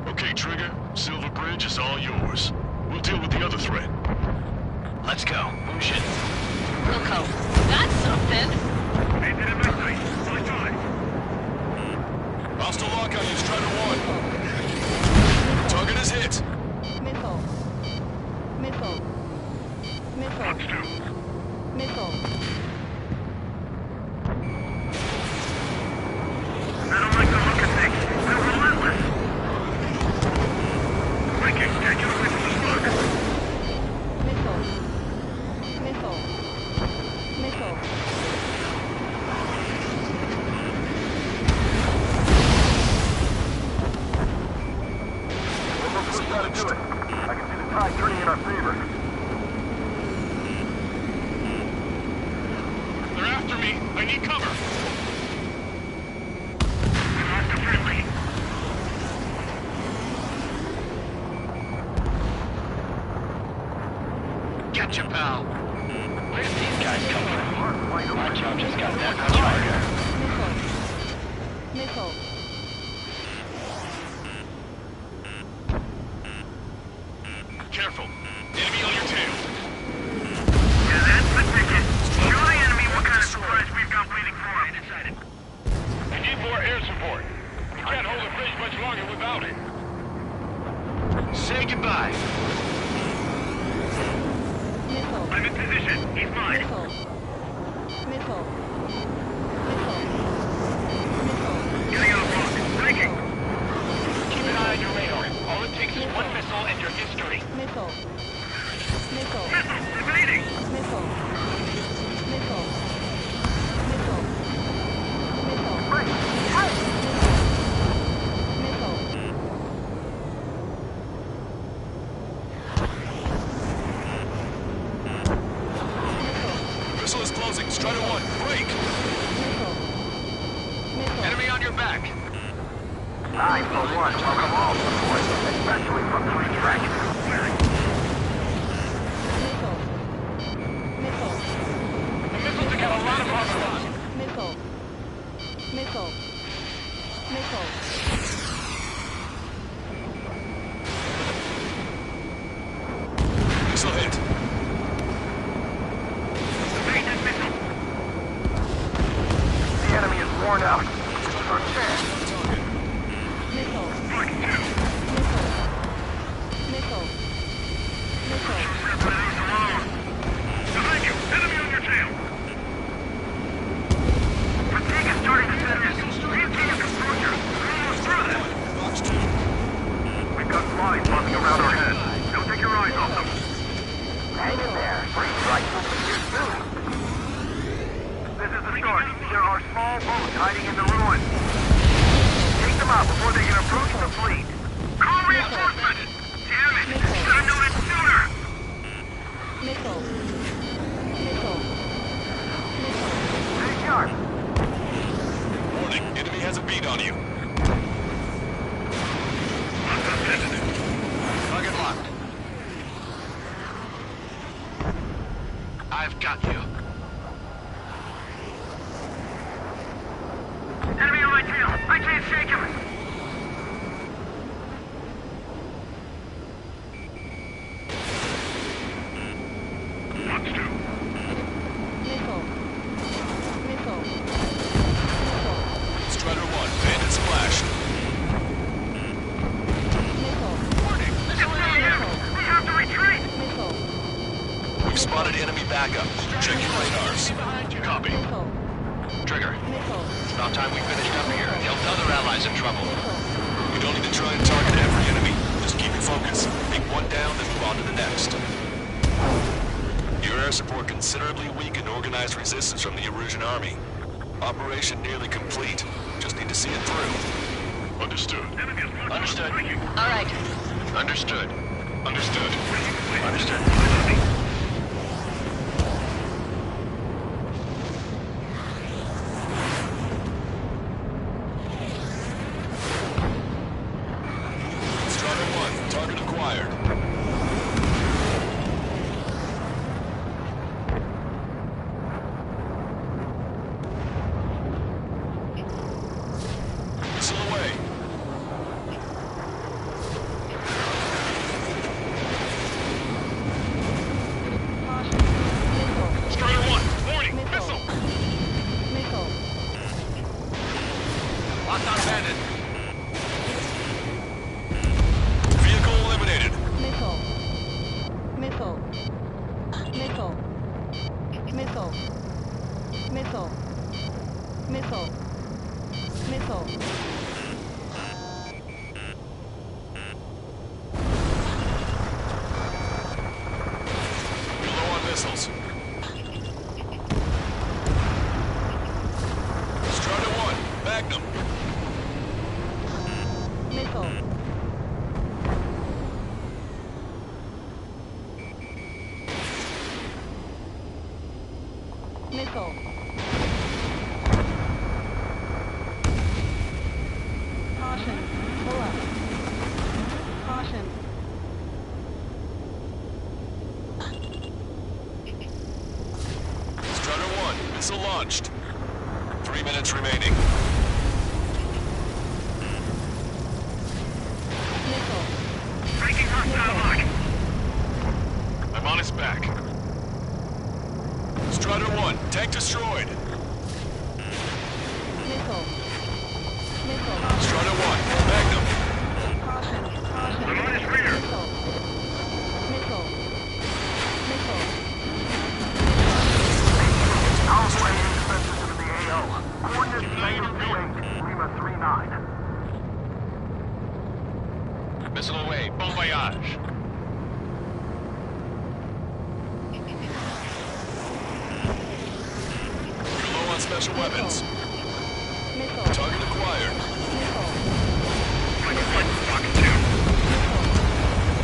Okay, Trigger. Silver Bridge is all yours. We'll deal with the other threat. Let's go. Motion. Wilco. That's something. Maintain it nicely. My time. Hostile lock on you, Strider 1. Target is hit. Missile. Missile. Missile. Fox 2. Missile. I don't like the look of things. They're relentless. Breaking. Can't get away from the slug. Missile. Missile. Missile. We'll try to do it. I can see the tide turning in our favor. They're after me. I need cover. Lost a friendly. Gotcha, pal. Where did these guys come from? My job just got that much harder. Missile. Missile. Careful. Enemy on your tail. Yeah, that's the ticket. Show the enemy what kind of surprise we've got waiting for him. Decided. We need more air support. We can't hold the bridge much longer without it. Say goodbye. Missile. I'm in position. He's mine. Missile. Missile. Missile. Missile. Getting out of block. Breaking. Keep an eye on your radar. All it takes is one missile and your history. Missile. Missile. Missile. Evading. Missile. Missile. Missile. Missile. Break. Missile. Missile is closing. Strider 1, break. Missile. Missile. Enemy on your back. 9-1, welcome all support, especially from the retraction. Missile. Missile. Missile hit. Evasive missile. The enemy is worn out. Our chance. Missile. Strike 2. Missile. Missile. Behind you! Enemy on your tail! Fatigue is starting to set in. Maintain your composure. We're almost through this. Box 2. We've got flies buzzing around our heads. Don't take your eyes off them. Hang in there. Free strike will be here soon. This is the start. There are small boats hiding in the ruins. Take them out before they can approach the fleet. Call reinforcements! Damn it! Should have known it sooner! Missile. Missile. Stay sharp. Warning, enemy has a beat on you. Target locked. I've got you. Enemy on my tail! I can't shake him! Box 2. Missile. Missile. Strider 1, bandit splashed. Missile. Warning! It's him! We have to retreat! Missile. We've spotted enemy backup. Check your radars. Copy. Missile. Trigger. Missile. About time we finished up here. Helped other allies in trouble. You don't need to try and target every enemy. Just keep your focus. Take one down, then move on to the next. Your air support considerably weakened organized resistance from the Erusian army. Operation nearly complete. Just need to see it through. Understood. Understood. All right. Understood. Understood. Understood. Strider 1, target acquired. Missile away. Caution. Missile. Strider 1, warning, Missile. missile. Missile. Locked on bandit. Vehicle eliminated. Missile. Missile. Missile. Missile. Missile. Missile. Missile. You're low on missiles. Strider 1, Magnum. Missile. Missile. Caution. Pull up. Caution. Strider 1, missile launched. 3 minutes remaining. Missile. Breaking hostile lock! I'm on his back. Strider 1, tank destroyed. Missile. Missile. Strider 1, Magnum. Caution. Caution. I'm on his rear! Missile. Missile. Missile. Our flanking defenses into the AO. Coordinates Tango 28, Lima 39. Missile away. Bon voyage. You're low on special weapons. Missile. Target acquired. Missile. Strike 1, Box 2.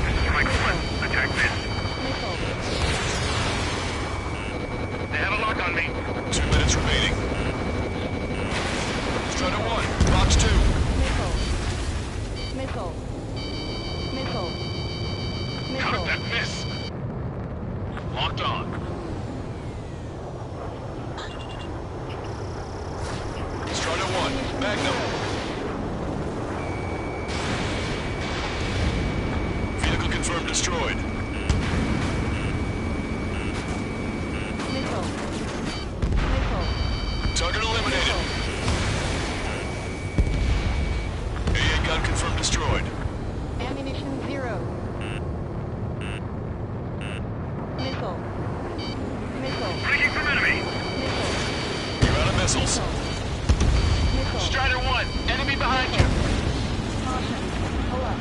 This is Strike 1. Attack this. Missile. They have a lock on me. 2 minutes remaining. Strider 1, box 2. Missile. Missile. Missile. Counter Missile. that miss. Locked on. Strider 1, Magnum. Vehicle confirmed destroyed. missiles. Missile. Strider 1, enemy behind you. Caution. Pull up.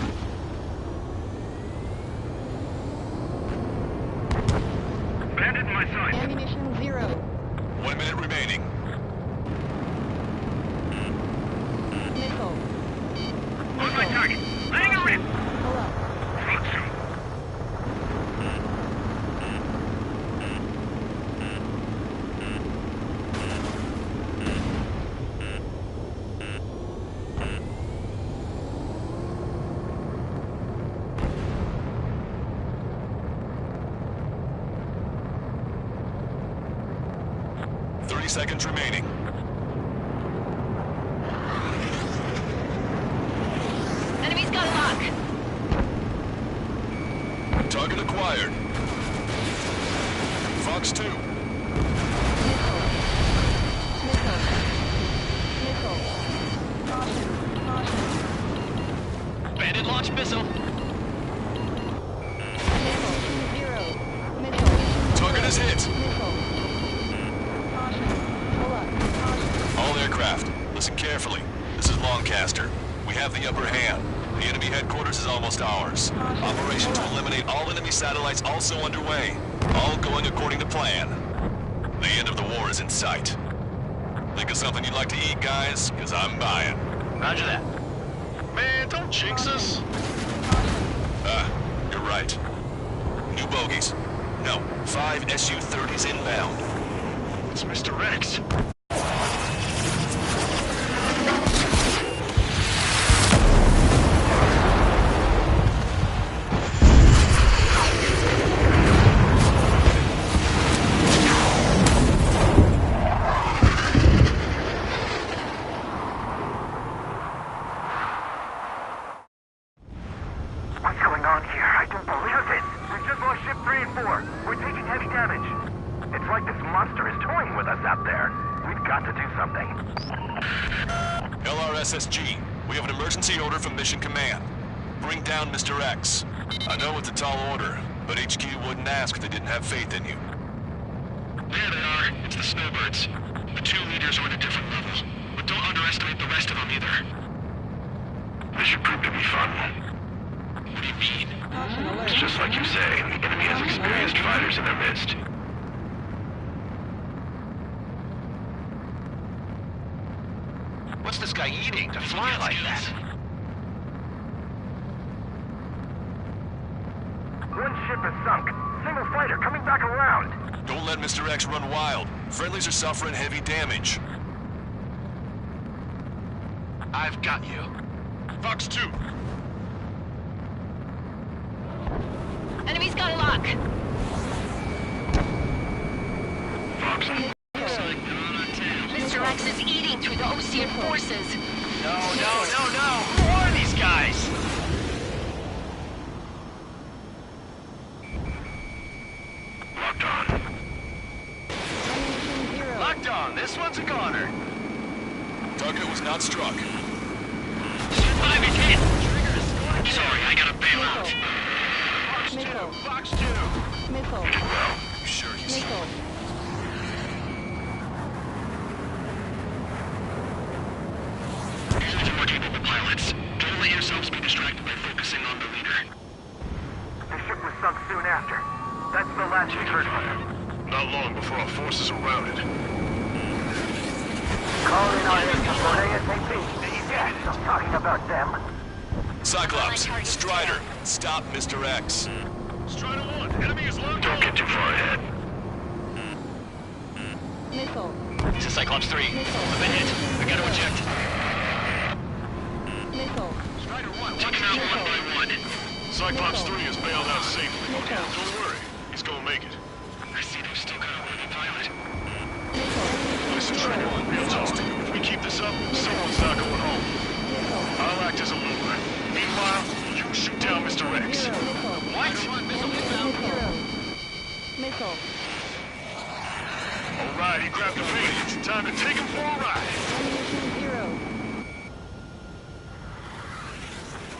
Bandit in my sight. Ammunition 0. 1 minute remaining. Missile. On my target. Letting her in. Pull up. Front two. Seconds remaining. Enemy's got a lock. Target acquired. Fox 2. Missile. Missile. Missile. Caution. Caution. Bandit launch missile. Missile. 2-0. Missile. Target is hit. Missile. Caution. Pull up. Caution. All aircraft, listen carefully. This is Lancaster. We have the upper hand. The enemy headquarters is almost ours. Operation to eliminate all enemy satellites also underway. All going according to plan. The end of the war is in sight. Think of something you'd like to eat, guys? Because I'm buying. Roger that. Man, don't jinx us. You're right. New bogeys. No, 5 Su-30s inbound. It's Mr. Rex. What's going on here? I don't believe it. We just lost ship 3 and 4. We're taking heavy damage. It's like this monster is toying with us out there. We've got to do something. LRSSG, we have an emergency order from Mission Command. Bring down Mr. X. I know it's a tall order, but HQ wouldn't ask if they didn't have faith in you. There they are. It's the snowbirds. The 2 leaders are at a different level. But don't underestimate the rest of them either. This should prove to be fun. What do you mean? Caution alert. It's just like you say. The enemy has experienced fighters in their midst. What's this guy eating to fly like that? One ship is sunk. Single fighter coming back around. Don't let Mr. X run wild. Friendlies are suffering heavy damage. I've got you. Fox 2. Enemy's got a lock. Fox. Mr. X is eating through the Osean forces. No. Who are these guys? Locked on. Ammunition 0. Locked on. This one's a goner. Target was not struck. Survive it, hit. Sorry, I gotta bail out. Missile. Fox 2. Missile. You sure he's... Missile. Usually you're working with the pilots. Don't let yourselves be distracted by focusing on the leader. The ship was sunk soon after. That's the last we heard from him. Not long before our forces are routed. Call in our air support ASAP. Yes, I'm talking about them. Cyclops, Strider, stop Mr. X. Strider 1, enemy is locked. Don't get too far ahead. Missile. This is Cyclops 3. I'm hit. I gotta eject. Missile. Strider 1, Take him out one by one. Cyclops 3 is bailed out safely. Missile. Don't worry, he's gonna make it. I see they've still got a worthy pilot. Missile. Listen, Strider 1, if we keep this up, someone's not going home. Missile. I'll act as a lure. Meanwhile, you shoot down Mr. X. Missile. What? Missile. All right, he grabbed the bait. Time to take him for a ride. Ammunition 0.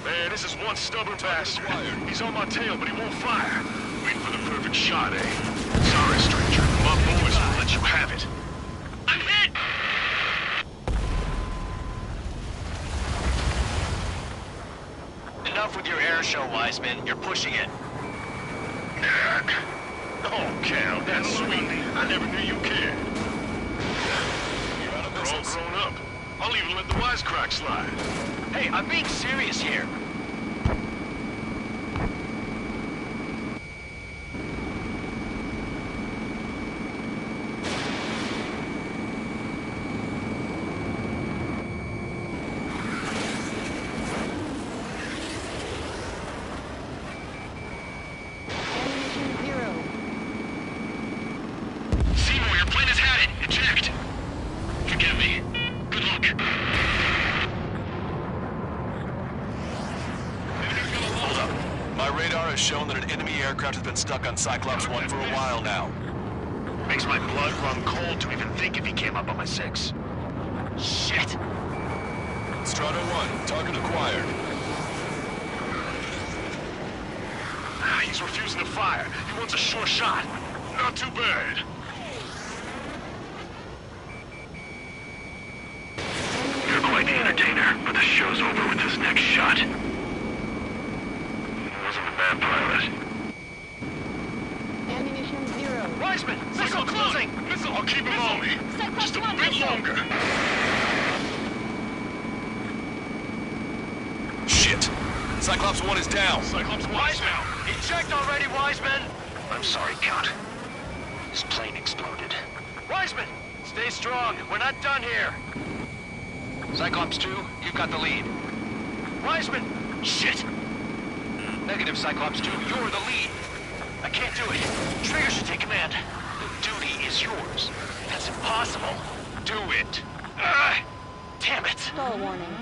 Man, this is one stubborn bastard. He's on my tail, but he won't fire. Wait for the perfect shot, eh? Sorry, stranger. My boys will let you have it. I'm hit! off with your air show, Wiseman. You're pushing it. Oh, Cal, that's sweet. I never knew you cared. You're out of We're all missiles. grown up. I'll even let the wisecrack slide. Hey, I'm being serious here. Ammunition 0. Seymour, your plane has had it. Eject. Forgive me. Good luck. Hold up. My radar has shown that an enemy aircraft has been stuck on Cyclops 1 for a while now. Makes my blood run cold to even think if he came up on my 6. Shit. Strato 1, target acquired. He's refusing to fire. He wants a sure shot. Not too bad. You're quite the entertainer, but the show's over with this next shot. He wasn't a bad pilot. Ammunition 0. Wiseman, missile closing! Missile, I'll keep him on me. Just a bit longer. Shit! Cyclops 1 is down. Cyclops 1 is down. Eject already, Wiseman! I'm sorry, Count. His plane exploded. Wiseman, stay strong. We're not done here. Cyclops 2, you've got the lead. Wiseman! Shit! Negative, Cyclops 2, you're the lead. I can't do it. Trigger should take command. The duty is yours. That's impossible. Do it. Damn it. Stall warning.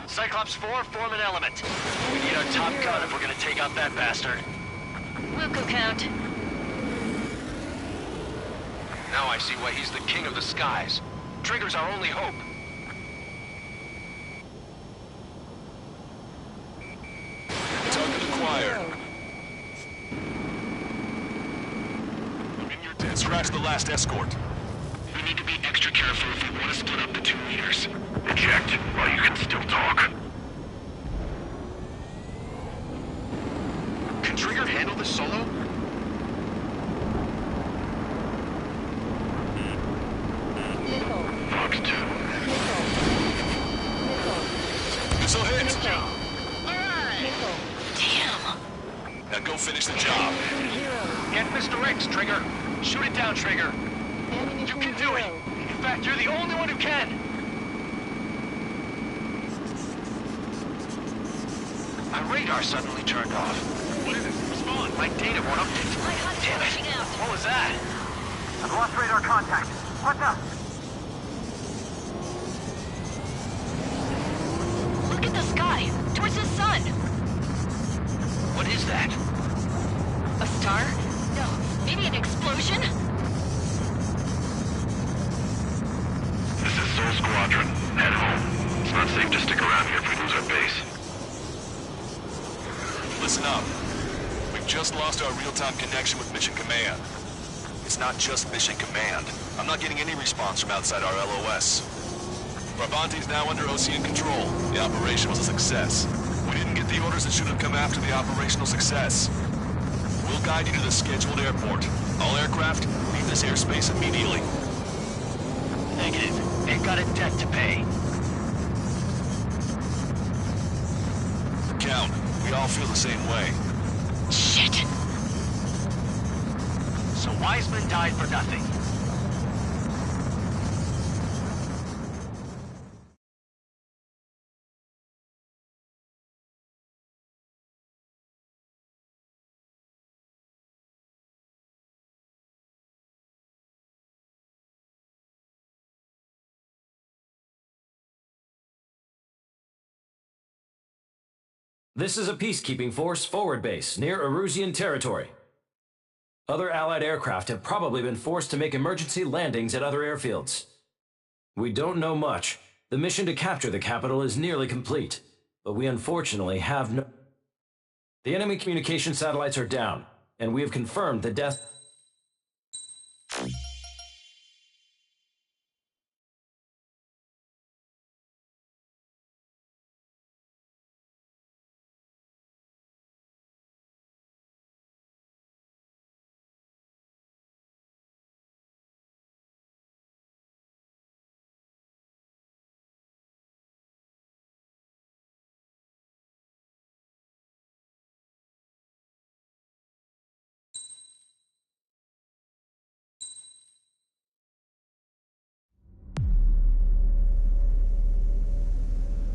Cyclops 4, form an element. We need our top gun if we're gonna take out that bastard. We'll go count. Now I see why he's the king of the skies. Trigger's our only hope. Target acquired. 0. I'm in your dead. Scratch the last escort. We need to be extra careful if we want to split up the 2 leaders. Eject while you can still talk. Can Trigger handle this solo? Missile. Fox 2. Missile. Missile hit. Missile. Missile. Damn. Now go finish the job. 0. Get Mr. X, Trigger. Shoot it down, Trigger. You Ammunition can 0. do it. In fact, you're the only one who can. My radar suddenly turned off. What is it? Respond. My data won't update. My HUD's Damn it. crashing out. What was that? I've lost radar contact. What's up? Look at the sky. Towards the sun. What is that? A star? No. Maybe an explosion? This is Soul Squadron. Head home. It's not safe to stick around here if we lose our base. Listen up. We've just lost our real-time connection with Mission Command. It's not just Mission Command. I'm not getting any response from outside our LOS. Brabante's now under OCN control. The operation was a success. We didn't get the orders that should have come after the operational success. We'll guide you to the scheduled airport. All aircraft, leave this airspace immediately. Negative. They've got a debt to pay. Count, we all feel the same way. Shit. So Wiseman died for nothing. This is a peacekeeping force forward base near Erusian territory. Other Allied aircraft have probably been forced to make emergency landings at other airfields. We don't know much. The mission to capture the capital is nearly complete, but we unfortunately have no... The enemy communication satellites are down, and we have confirmed the death...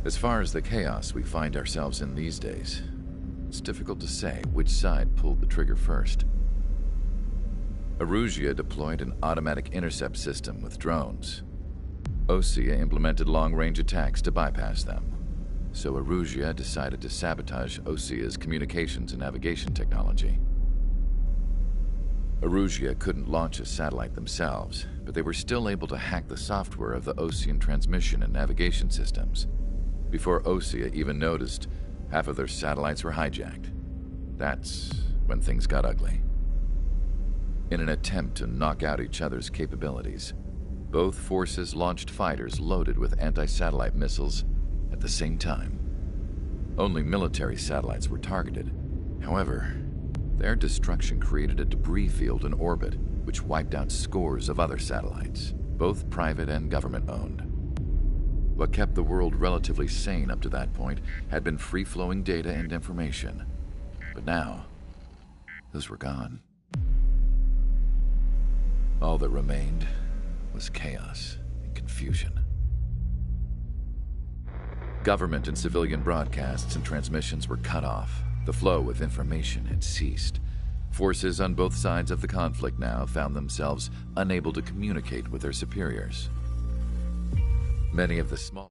As far as the chaos we find ourselves in these days, it's difficult to say which side pulled the trigger first. Erusia deployed an automatic intercept system with drones. Osea implemented long-range attacks to bypass them. So Erusia decided to sabotage Osea's communications and navigation technology. Erusia couldn't launch a satellite themselves, but they were still able to hack the software of the Osean transmission and navigation systems. Before Osea even noticed, half of their satellites were hijacked. That's when things got ugly. In an attempt to knock out each other's capabilities, both forces launched fighters loaded with anti-satellite missiles at the same time. Only military satellites were targeted. However, their destruction created a debris field in orbit, which wiped out scores of other satellites, both private and government-owned. What kept the world relatively sane up to that point had been free-flowing data and information. But now, those were gone. All that remained was chaos and confusion. Government and civilian broadcasts and transmissions were cut off. The flow of information had ceased. Forces on both sides of the conflict now found themselves unable to communicate with their superiors. Many of the small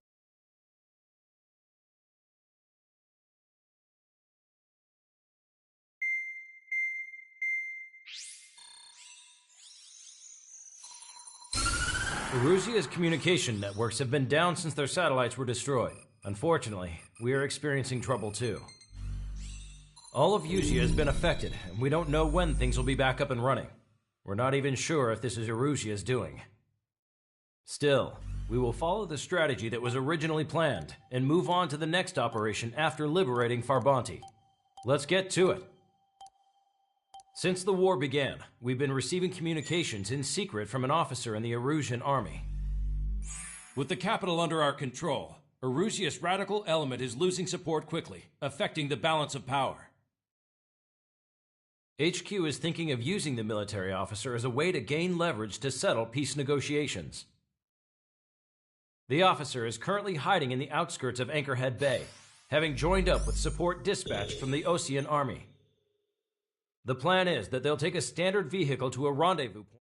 Erusia's communication networks have been down since their satellites were destroyed. Unfortunately, we are experiencing trouble too. All of Erusia has been affected, and we don't know when things will be back up and running. We're not even sure if this is Erusia's doing. Still, we will follow the strategy that was originally planned, and move on to the next operation after liberating Farbanti. Let's get to it. Since the war began, we've been receiving communications in secret from an officer in the Erusian army. With the capital under our control, Erusia's radical element is losing support quickly, affecting the balance of power. HQ is thinking of using the military officer as a way to gain leverage to settle peace negotiations. The officer is currently hiding in the outskirts of Anchorhead Bay, having joined up with support dispatched from the Osean army. The plan is that they'll take a standard vehicle to a rendezvous point.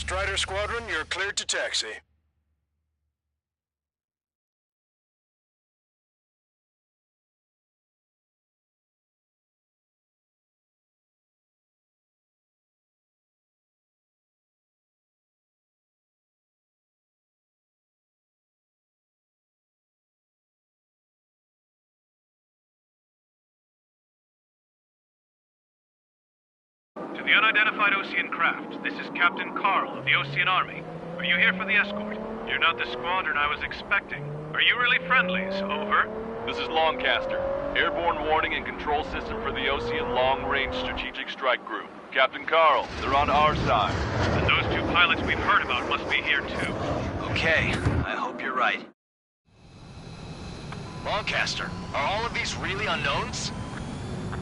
Strider Squadron, you're cleared to taxi. To the unidentified Osean craft, this is Captain Carl of the Osean Army. Are you here for the escort? You're not the squadron I was expecting. Are you really friendlies? Over. This is Longcaster. Airborne warning and control system for the Osean Long Range Strategic Strike Group. Captain Carl, they're on our side. And those two pilots we've heard about must be here too. Okay, I hope you're right. Longcaster, are all of these really unknowns?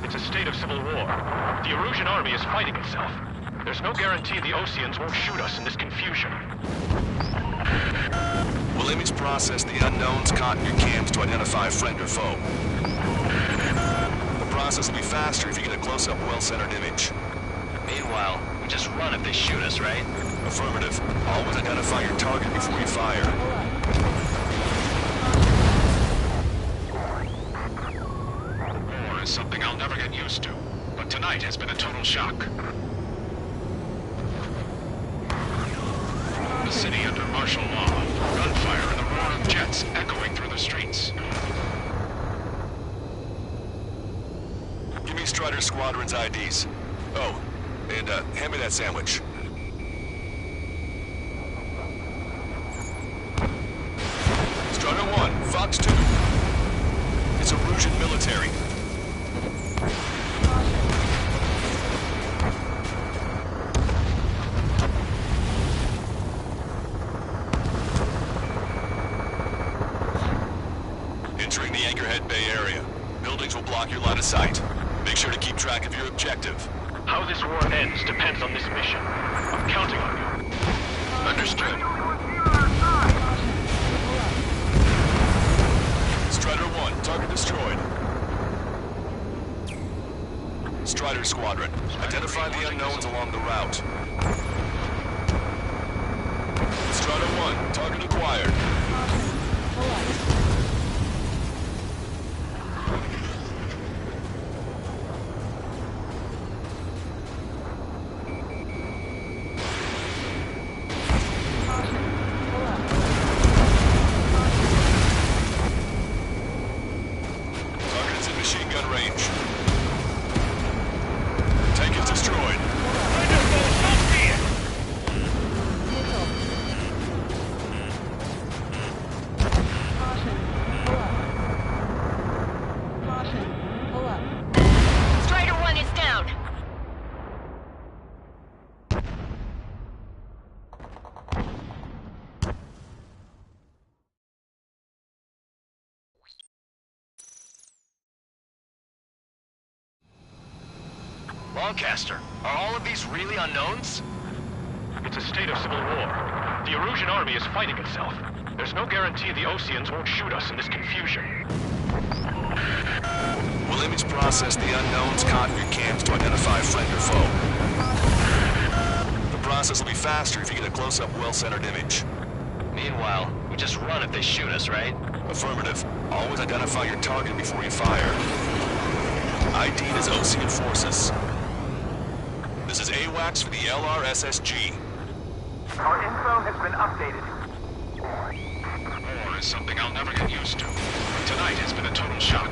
It's a state of civil war. The Erusian army is fighting itself. There's no guarantee the Oseans won't shoot us in this confusion. We'll image process the unknowns caught in your cams to identify friend or foe. The process will be faster if you get a close-up, well-centered image. Meanwhile, we just run if they shoot us, right? Affirmative. Always identify your target before you fire. War is something I'll never get used to, but tonight has been a total shock. The city under martial law, gunfire and the roar of jets echoing through the streets. Give me Strider Squadron's IDs. Oh, and hand me that sandwich. Strider 1, Fox 2. It's Erusian military. Entering the Anchorhead Bay area. Buildings will block your line of sight. Make sure to keep track of your objective. How this war ends depends on this mission. I'm counting on you. Understood. Strider 1, target destroyed. Strider Squadron, identify the unknowns along the route. Strider 1, target acquired. Target's in machine gun range. Tank is destroyed. Strider 1 is down. Longcaster, are all of these really unknowns? It's a state of civil war. The Erusian army is fighting itself. There's no guarantee the Oseans won't shoot us in this confusion. We'll image process the unknowns caught in your cams to identify friend or foe. The process will be faster if you get a close-up, well-centered image. Meanwhile, we just run if they shoot us, right? Affirmative. Always identify your target before you fire. ID'd as Osean forces. This is AWACS for the LRSSG. Our info has been updated. War is something I'll never get used to, but tonight has been a total shock.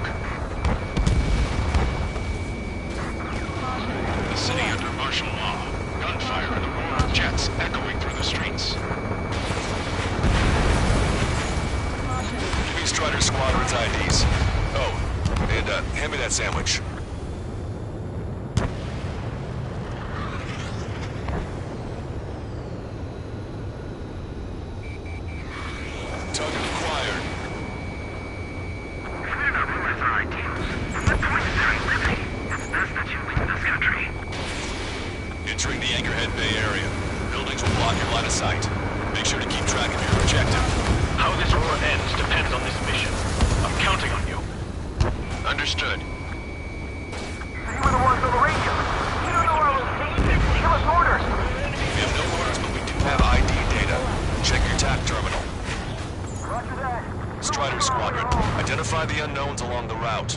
The city under martial law, gunfire and the roar of jets echoing through the streets. Give me Strider Squadron's IDs. Oh, and hand me that sandwich. Target acquired. If we do not realize our ideals, from what point is there in liberty? It's best that you leave this country. Entering the Anchorhead Bay area. Buildings will block your line of sight. Make sure to keep track of your objective. How this war ends depends on this mission. I'm counting on you. Understood. You were the ones on the radio. You don't know our location. Give us orders. We have no orders, but we do have Identify the unknowns along the route.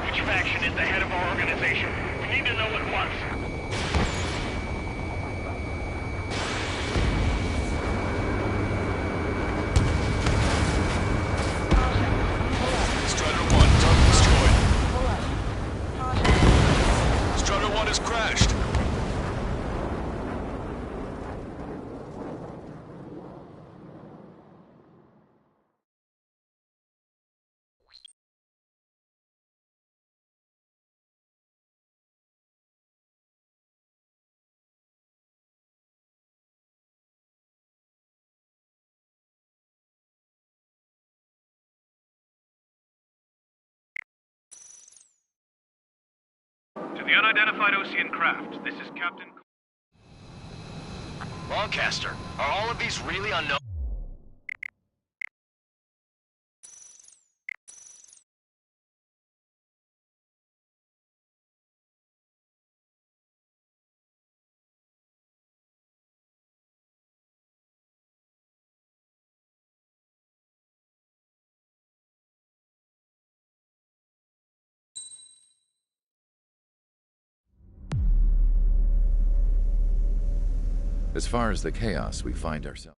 Which faction is the head of our organization? We need to know at once. Strider 1, target destroyed. Strider 1 has crashed. To the unidentified Ocean craft, this is Captain... Lancaster, are all of these really unknown? As far as the chaos we find ourselves.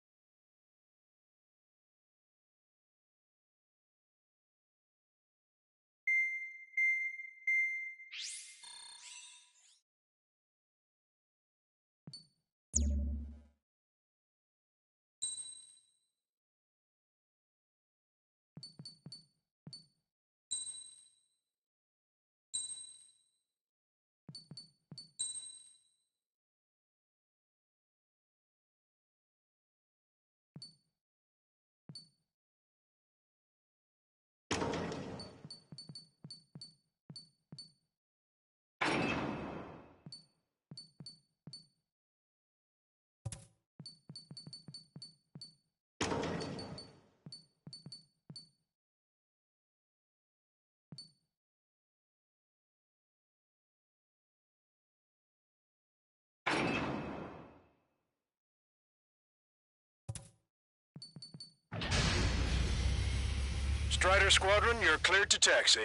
Strider Squadron, you're cleared to taxi.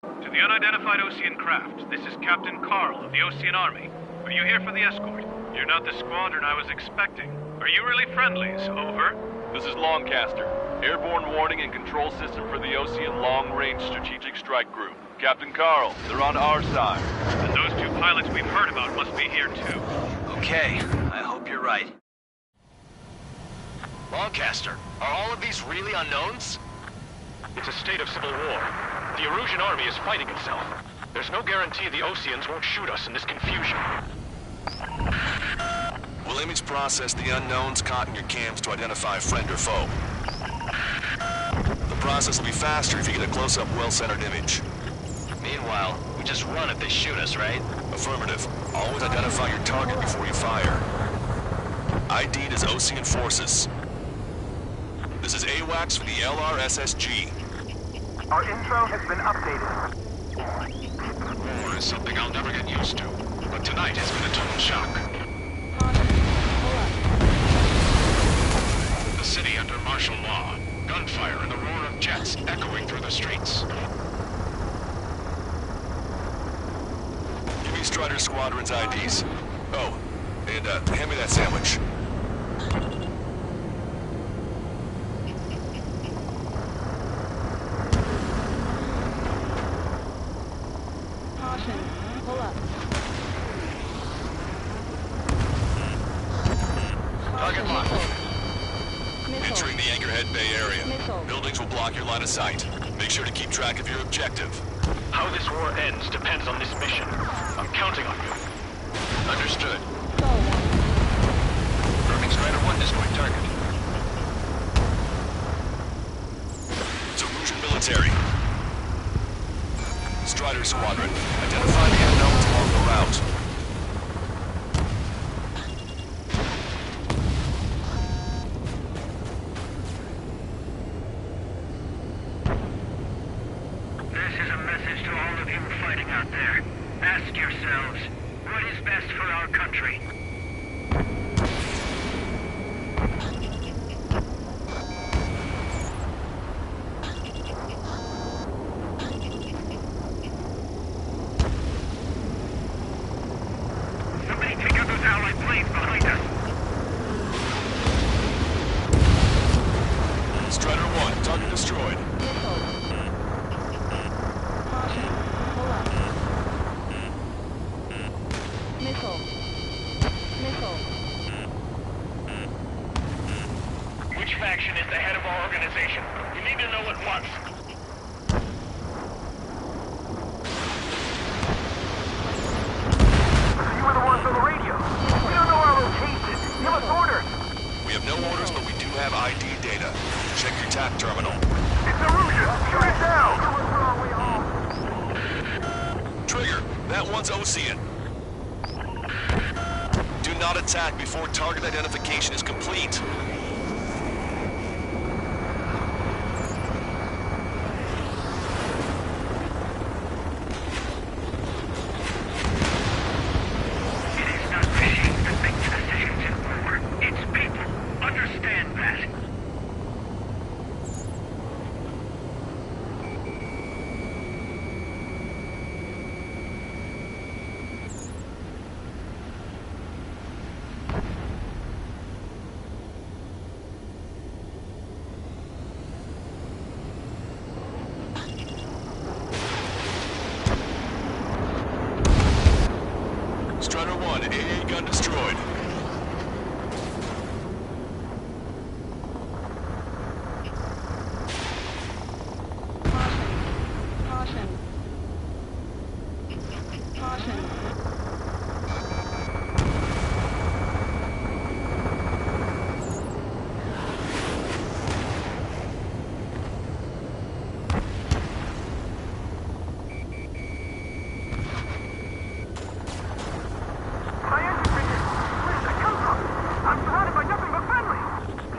To the unidentified Ocean craft, this is Captain Carl of the Ocean Army. Are you here for the escort? You're not the squadron I was expecting. Are you really friendlies? Over. This is Lancaster. Airborne warning and control system for the Ocean Long Range Strategic Strike Group. Captain Carl, they're on our side. And those two pilots we've heard about must be here too. Okay, I hope you're right. Lancaster, are all of these really unknowns? It's a state of civil war. The Erusian army is fighting itself. There's no guarantee the Oceans won't shoot us in this confusion. We'll image process the unknowns caught in your cams to identify friend or foe. The process will be faster if you get a close-up, well-centered image. Meanwhile, we just run if they shoot us, right? Affirmative. Always identify your target before you fire. ID'd as Ocean Forces. This is AWACS for the LRSSG. Our intro has been updated. War is something I'll never get used to, but tonight has been a total shock. The city under martial law, gunfire and the roar of jets echoing through the streets. Give me Strider Squadron's IDs. Oh, and hand me that sandwich. Pull up. Target locked. Missile. Entering the Anchorhead Bay area. Missile. Buildings will block your line of sight. Make sure to keep track of your objective. How this war ends depends on this mission. I'm counting on you. Understood. Go. Confirming Strider 1 destroyed target. military. Strider Squadron, identify the unknowns along the route. This is a message to all of you fighting out there. Ask yourselves, what is best for our country? Somebody take out those Allied planes behind us. Strider 1, target destroyed. Missile. Missile. Which faction is the head of our organization? You need to know at once. You were the ones on the radio. We don't know our location. Give us orders. We have no orders, but we do have ID data. Check your TAC terminal. It's Erusia. Shoot it down. Trigger, that one's Ocean. Do not attack before target identification is complete. It is not machines that make decisions in war. It's people. Understand that. Strider 1, AA gun destroyed. Caution. Caution. Caution. My engine figures. Where did that come from? I'm surrounded by nothing but friendly.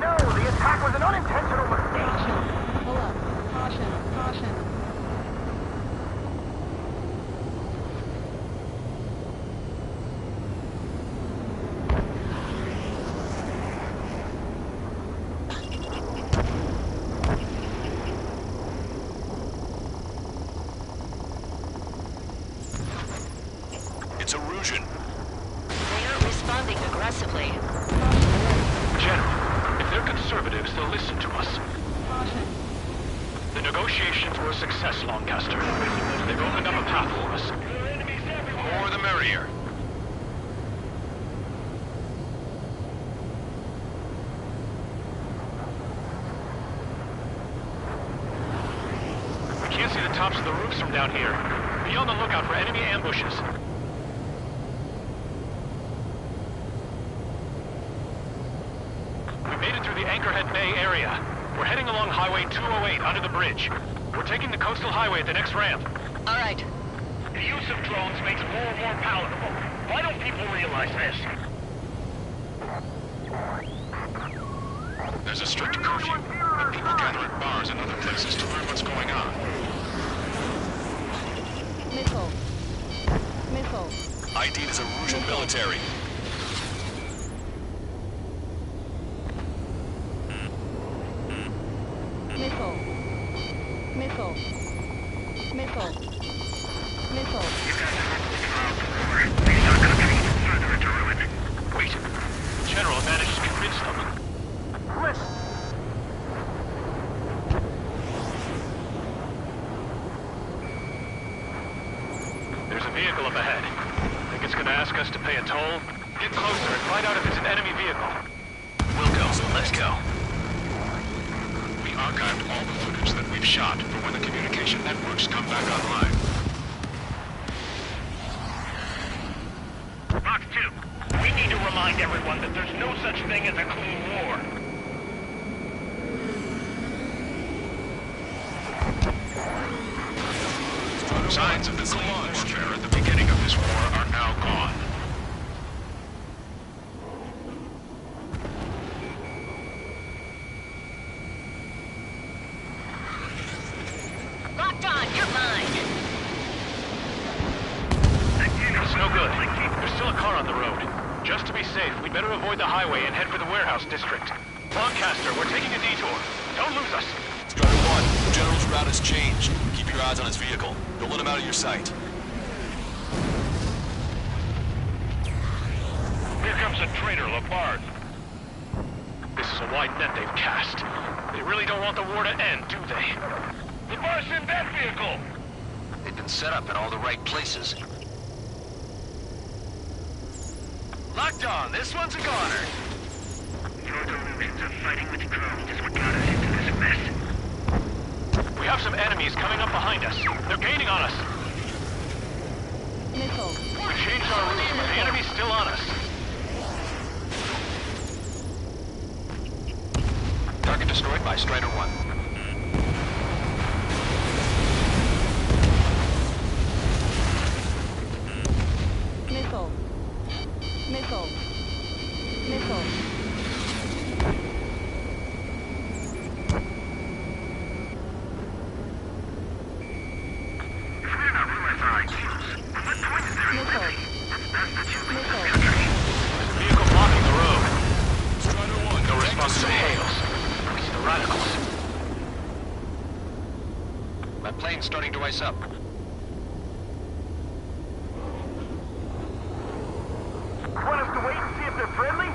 No, the attack was an unintentional mistake. Caution. Pull up. Caution. Caution. It's Erusian. They are responding aggressively. General, if they're conservatives, they'll listen to us. Caution. The negotiations were a success, Lancaster. They've opened up a path for us. More the merrier. We can't see the tops of the roofs from down here. Be on the lookout for enemy ambushes. We made it through the Anchorhead Bay area. We're heading along Highway 208 under the bridge. We're taking the coastal highway at the next ramp. All right. The use of drones makes war more palatable. Why don't people realize this? There's a strict curfew, but people gather at bars and other places to learn what's going on. Missile. Missile. ID is Erusian military. Missile. Missile. Missile. Missile. You guys are not leading our country further into ruin. Wait. The General managed to convince them. Listen. There's a vehicle up ahead. Think it's gonna ask us to pay a toll? Get closer and find out if it's an enemy vehicle. We'll go. Let's go. We archived all the footage that we've shot for when the communication networks come back online. Box 2, we need to remind everyone that there's no such thing as a clean war. Signs of physical warfare at the beginning of this war are now gone. Locked on, you're mine. It's no good. There's still a car on the road. Just to be safe, we'd better avoid the highway and head for the warehouse district. Lancaster, we're taking a detour. Don't lose us. Strider 1, the General's route has changed. Keep your eyes on his vehicle. Don't let him out of your sight. Here comes a traitor, Lapard. This is a wide net they've cast. They really don't want the war to end, do they? Lapar's in that vehicle! They've been set up in all the right places. Locked on. This one's a goner. Your delusions of fighting with drones is what got us into this mess. We have some enemies coming up behind us. They're gaining on us. Missile. We changed our route, but the enemy's still on us. Target destroyed by Strider 1. Missile. Missile. Missile. If we do not realize our IQs, what point is there in living? It's best that you leave this country. Vehicle blocking the road. Strider 1, No response to hails. It's the radicals. My plane's starting to ice up. Want us to wait and see if they're friendly?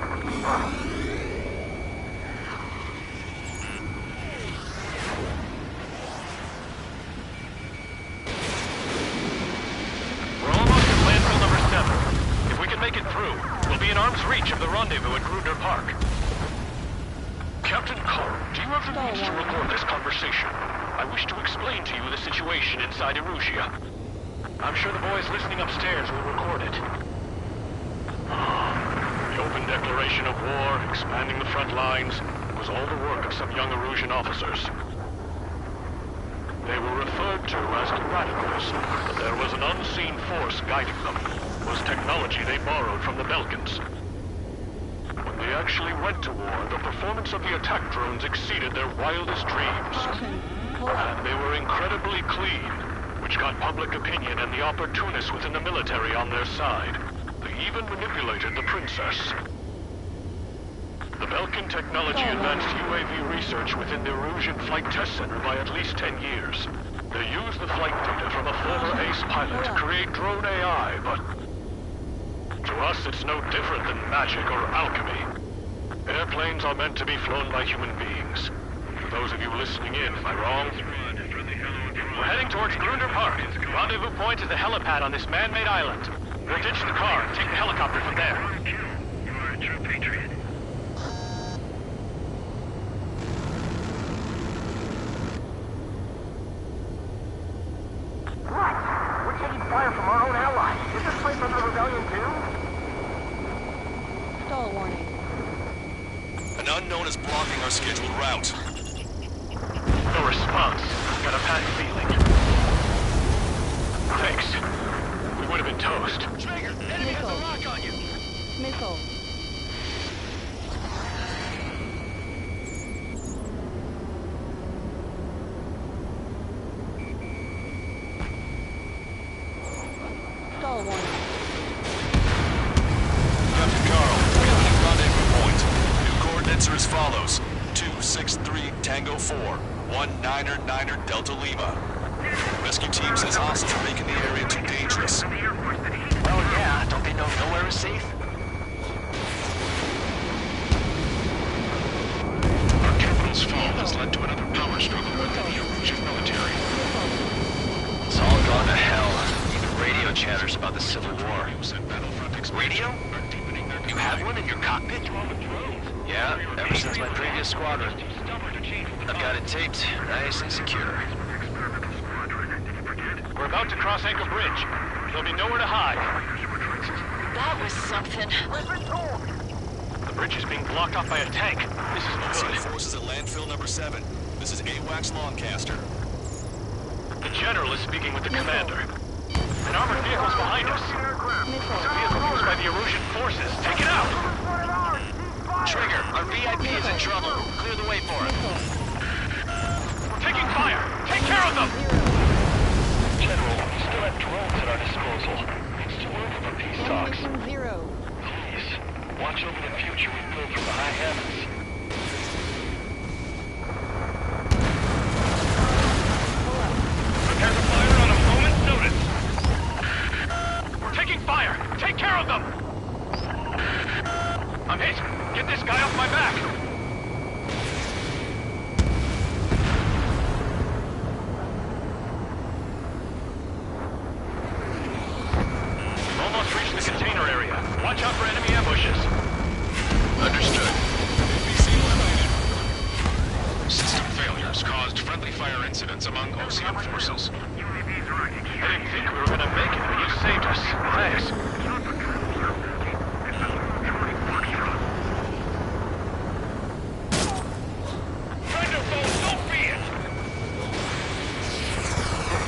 We're almost at landfill number 7. If we can make it through, we'll be in arm's reach of the rendezvous at Gruder Park. Captain Carl, do you have the means to record this conversation? I wish to explain to you the situation inside Erusia. I'm sure the boys listening upstairs will record it. The open declaration of war, expanding the front lines, was all the work of some young Erusian officers. They were referred to as the radicals, but there was an unseen force guiding them. It was technology they borrowed from the Belkans. When they actually went to war, the performance of the attack drones exceeded their wildest dreams. And they were incredibly clean, which got public opinion and the opportunists within the military on their side. They even manipulated the princess. The Belkan technology advanced UAV research within the Erusian Flight Test Center by at least 10 years. They used the flight data from a former ace pilot to create drone AI, but to us it's no different than magic or alchemy. Airplanes are meant to be flown by human beings. For those of you listening in, am I wrong? We're heading towards Grunder Park. Rendezvous point is the helipad on this man-made island. We'll ditch the car and take the helicopter from there. You are a true patriot. What? We're taking fire from our own allies. Is this place under rebellion too? Stall warning. An unknown is blocking our scheduled route. No response. Got a bad feeling. Thanks. We would have been toast. Trigger! Enemy has a rock on you! Missile. Stall warning. Captain Carl, we have a new rendezvous point. New coordinates are as follows. 263 Tango 4, 19er Delta Lima. Rescue team says hostiles are making the area too dangerous. Well, yeah. Don't they know nowhere is safe? Our capital's fall has led to another power struggle within the Erusian military. It's all gone to hell. Even radio chatters about the Civil War. Radio? You have one in your cockpit? Yeah, ever since my previous squadron. I've got it taped, nice and secure. We're about to cross Anchor Bridge. There'll be nowhere to hide. That was something. The bridge is being blocked off by a tank. This isn't See good. forces at landfill number 7. This is AWACS Lancaster. The general is speaking with the commander. An armored vehicle's behind us. It's a vehicle used by the Erusian forces. Take it out! Trigger, our VIP is in trouble. Clear the way for it. We're taking fire! Take care of them! General, we still have drones at our disposal. It's too early for peace talks. Mission 0. Please, watch over the future we build from the high heavens. Prepare to fire on a moment's notice. We're taking fire! Take care of them! I'm hit! Get this guy off my back! Almost reached the container area. Watch out for enemy ambushes. Understood. NBC eliminated. System failures caused friendly fire incidents among Ocean forces. I didn't think we were gonna make it, but you saved us. Thanks.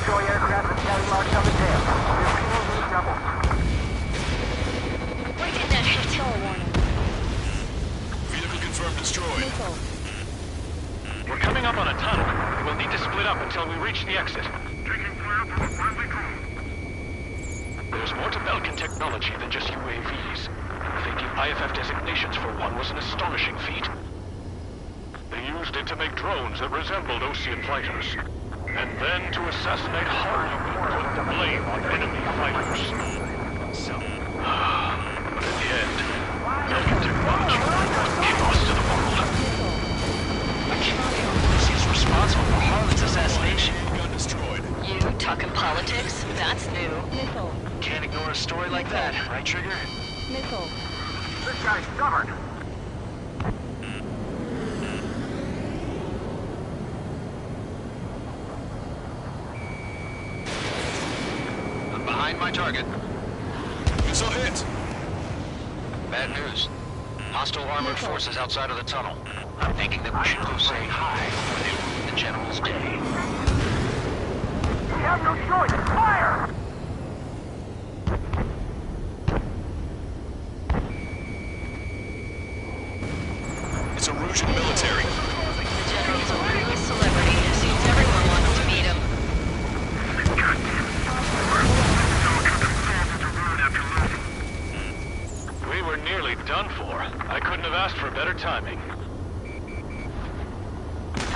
Destroy aircraft and carry marks on the tail. There's double. Where did that hit? Control warning. Vehicle confirmed destroyed. Missile. We're coming up on a tunnel. We'll need to split up until we reach the exit. There's more to Belkin technology than just UAVs. Thinking IFF designations for one was an astonishing feat. They used it to make drones that resembled Ocean fighters. And then to assassinate Harley and put the blame on enemy fighters. But in the end, Belkin technology brought chaos to the world. She's responsible for Harlan's assassination. Gun destroyed. You talking politics? That's new. Missile. Can't ignore a story like that, right, Trigger? Missile. This guy's stubborn. I'm behind my target. Missile hit. Bad news. Hostile armored forces outside of the tunnel. I'm thinking that we should go say hi when they ruin the general's day. We have no choice. Fire! It's Erusian military. The general's a real celebrity. Seems everyone wants to meet him. We were nearly done for. I couldn't have asked for better timing.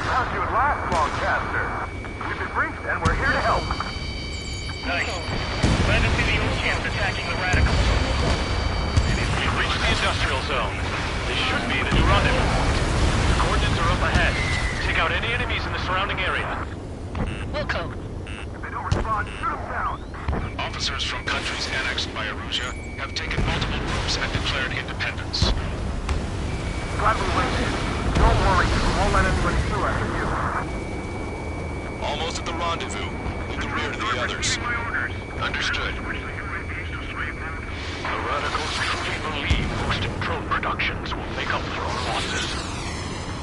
How'd you last, Longcaster? We've been briefed and we're here to help. Nice. Glad to see the Oceans attacking the radicals. We've reached the industrial zone. This should be the new rendezvous point. The coordinates are up ahead. Take out any enemies in the surrounding area. Wilco. If they don't respond, shoot them down. Officers from countries annexed by Erusia have taken multiple groups and declared independence. Glad we waited. Don't worry, we won't let anybody through after you. Almost at the rendezvous. Hold the rear to the others. Understood. The radicals truly believe boosting drone productions will make up for our losses.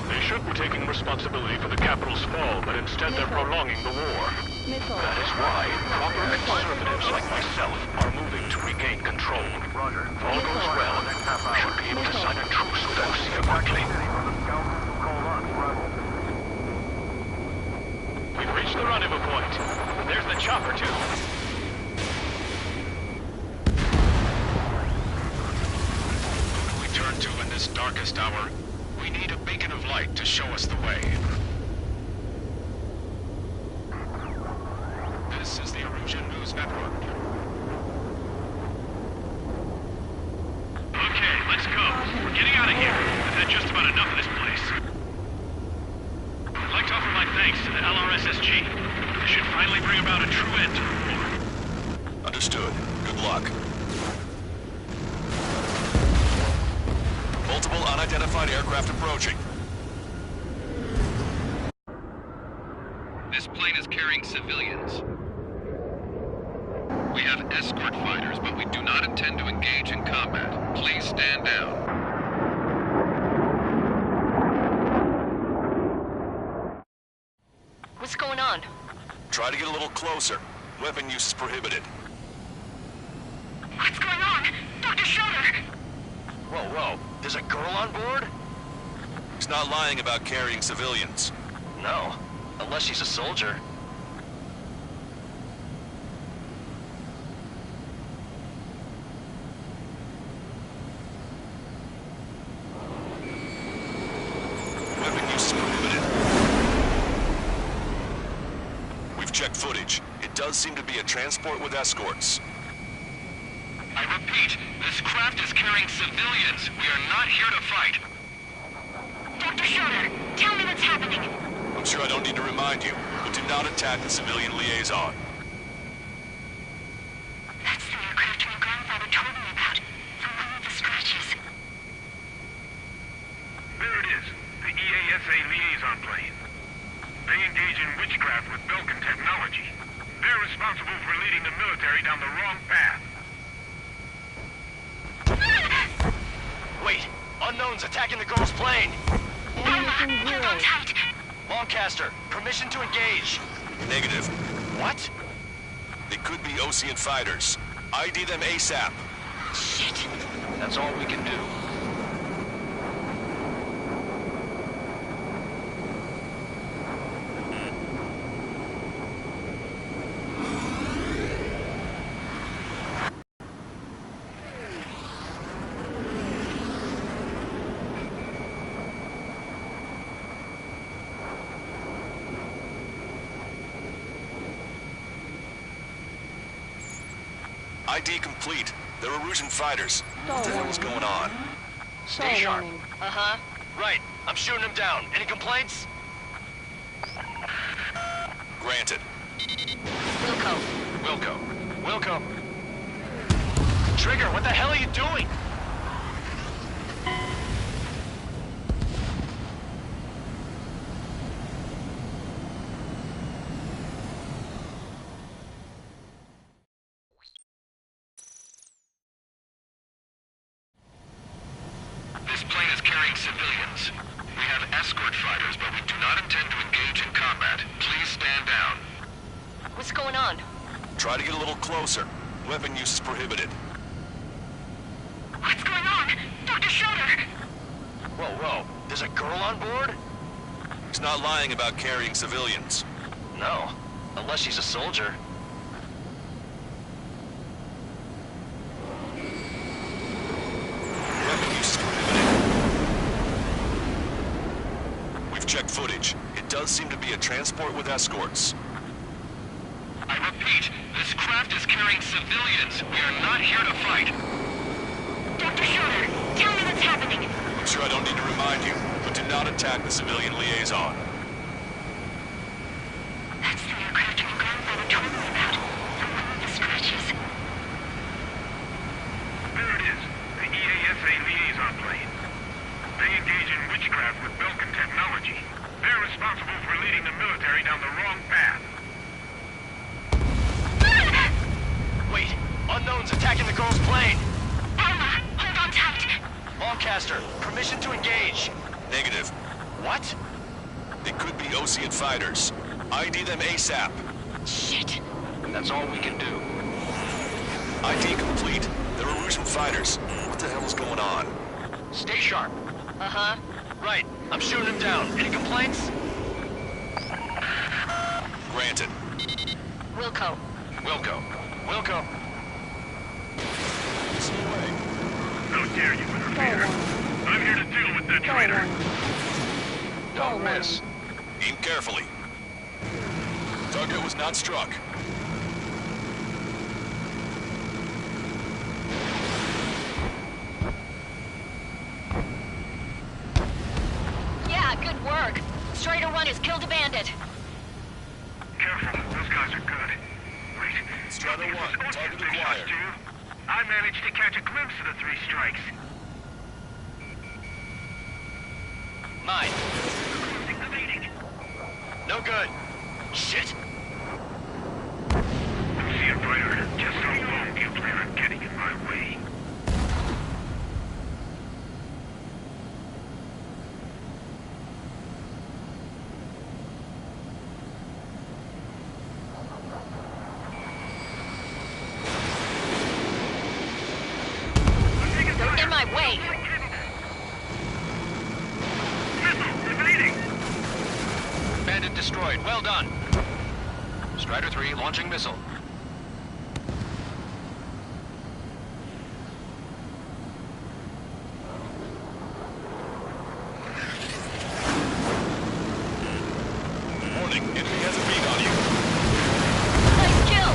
They should be taking responsibility for the capital's fall, but instead they're prolonging the war. Missile. That is why proper conservatives like myself are moving to regain control. If all goes well, we should be able to sign a truce with Osea quickly. We've reached the rendezvous point. There's the chopper, too. Who can we turn to in this darkest hour? We need a beacon of light to show us the way. This is the Erusian News Network. Okay, let's go. We're getting out of here. I've had just about enough of this place. I'd like to offer my thanks to the LRSSG. This should finally bring about a true end to the war. Understood. Good luck. Multiple unidentified aircraft approaching. This plane is carrying civilians. We have escort fighters, but we do not intend to engage in combat. Please stand down. What's going on? Try to get a a little closer. Weapon use is prohibited. What's going on? Dr. Schroeder! Whoa, whoa. There's a girl on board? He's not lying about carrying civilians. No. Unless she's a soldier. Weapon use is prohibited. We've checked footage. It does seem to be a transport with escorts. I repeat, this craft is carrying civilians. We are not here to fight. Dr. Schroeder, tell me what's happening. I'm sure I don't need to remind you, but do not attack the civilian liaison. That's the aircraft my grandfather told me about. From one of the scratches. There it is. The EASA liaison plane. They engage in witchcraft with Belkin technology. They're responsible for leading the military down the wrong path. Wait! Unknown's attacking the girl's plane! Ammunition Hold on zero. tight. Lancaster, permission to engage. Negative. What? They could be Ocean fighters. ID them ASAP. Shit. That's all we can do. ID complete. They're Erusian fighters. What the hell is going on? Stay sharp. warning. Uh-huh. Right. I'm shooting him down. Any complaints? Granted. Wilco. Trigger, what the hell are you doing? This plane is carrying civilians. We have escort fighters, but we do not intend to engage in combat. Please stand down. What's going on? Try to get a little closer. Weapon use is prohibited. What's going on? Dr. Schroeder! Whoa. There's a girl on board? He's not lying about carrying civilians. No. Unless she's a soldier. Weapon use is prohibited. We've checked footage. It does seem to be a transport with escorts. I repeat, this craft is carrying civilians. We are not here to fight. Dr. Schroeder, tell me what's happening. I'm sure I don't need to remind you, but do not attack the civilian liaison. That's the aircraft my grandfather told me about. From one of the scratches. There it is. The EASA liaison plane. They engage in witchcraft with Belkin technology. They're responsible for leading the military down the wrong path. Wait! Unknown's attacking the girl's plane! Alma, hold on tight. Lancaster, permission to engage. Negative. What? They could be Ocean fighters. ID them ASAP. Shit. That's all we can do. ID complete. They're Erusian fighters. What the hell is going on? Stay sharp. Uh-huh. Right. I'm shooting him down. Any complaints? Granted. Wilco. Wilco. How dare you interfere? I'm here to deal with that traitor. Don't miss. Aim carefully. Target was not struck. Yeah, good work. Straight run has killed a bandit. Careful, those guys are good. Wait, Strider 1, target acquired. I managed to catch a glimpse of the three strikes. Mine. No good. Shit. See it, Ryder. Just how long do you plan on getting in my way? my way! Bandit destroyed. Well done. Strider 3 launching missile. Warning, enemy has a beat on you. Nice kill!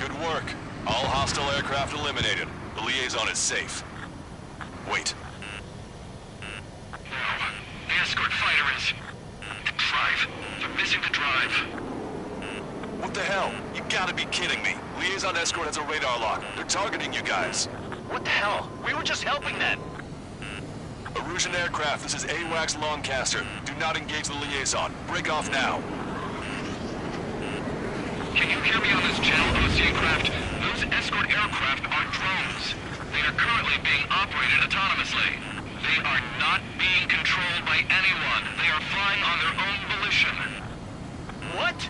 Good work. All hostile aircraft eliminated. The liaison is safe. Wait. The escort fighter is... the drive. They're missing the drive. What the hell? You gotta be kidding me. Liaison escort has a radar lock. They're targeting you guys. What the hell? We were just helping them. Erusian aircraft, this is AWACS Longcaster. Do not engage the liaison. Break off now. Can you hear me on this channel, OC craft? Those escort aircraft are drones. They are currently being operated autonomously. They are not being controlled by anyone. They are flying on their own volition. What?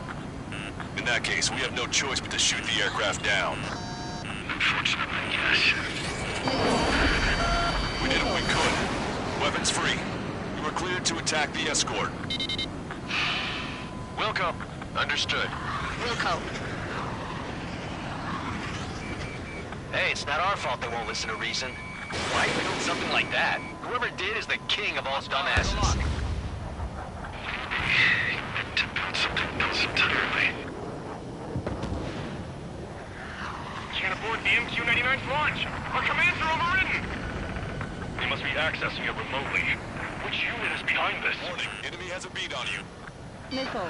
In that case, we have no choice but to shoot the aircraft down. Unfortunately, yes. We did what we could. Weapons free. You are cleared to attack the escort. Wilco. Understood. Wilco. Hey, it's not our fault they won't listen to reason. Why build something like that? Whoever did is the king of all dumbasses. To build something else entirely. Can't abort the MQ-99's launch. Our commands are overridden. They must be accessing it remotely. Which unit is behind this? Warning, enemy has a beat on you. Missile.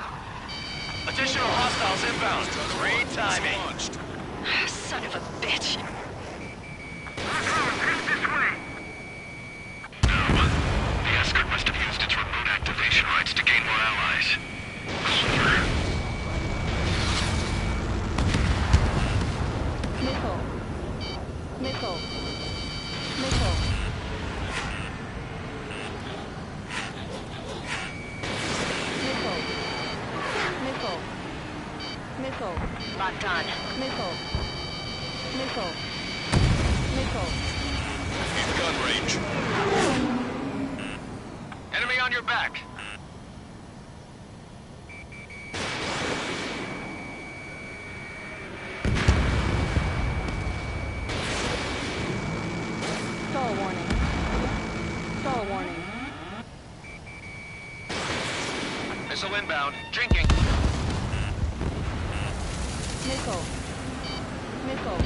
Additional hostiles inbound. Great timing. Launched. Son of a bitch. The escort must have used its remote activation rights to gain more allies. Clever. Missile. Missile. Missile. Missile. Missile. Missile. Locked on. Missile. Missile. Missile. In gun range. Enemy on your back. Stall warning. Stall warning. Missile inbound. Drinking. Missile. Missile.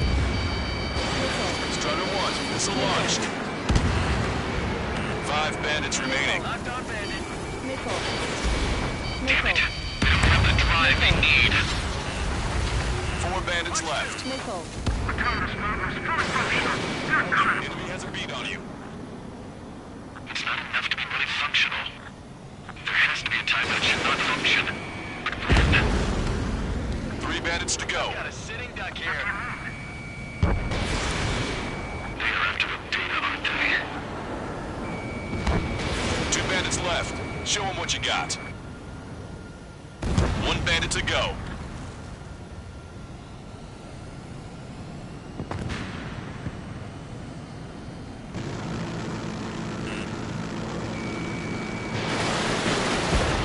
Missile. Strider 1, missile launched. 5 bandits remaining. Locked on bandit. Missile. Damn it. Missile. They don't have the drive they need. 4 bandits left. Missile. Enemy has a beat on you. It's not enough to be really functional. There has to be a time that it should not function. But when? 3 bandits to go. Got a sitting duck here. They are after the data, aren't they? 2 bandits left. Show them what you got. 1 bandit to go.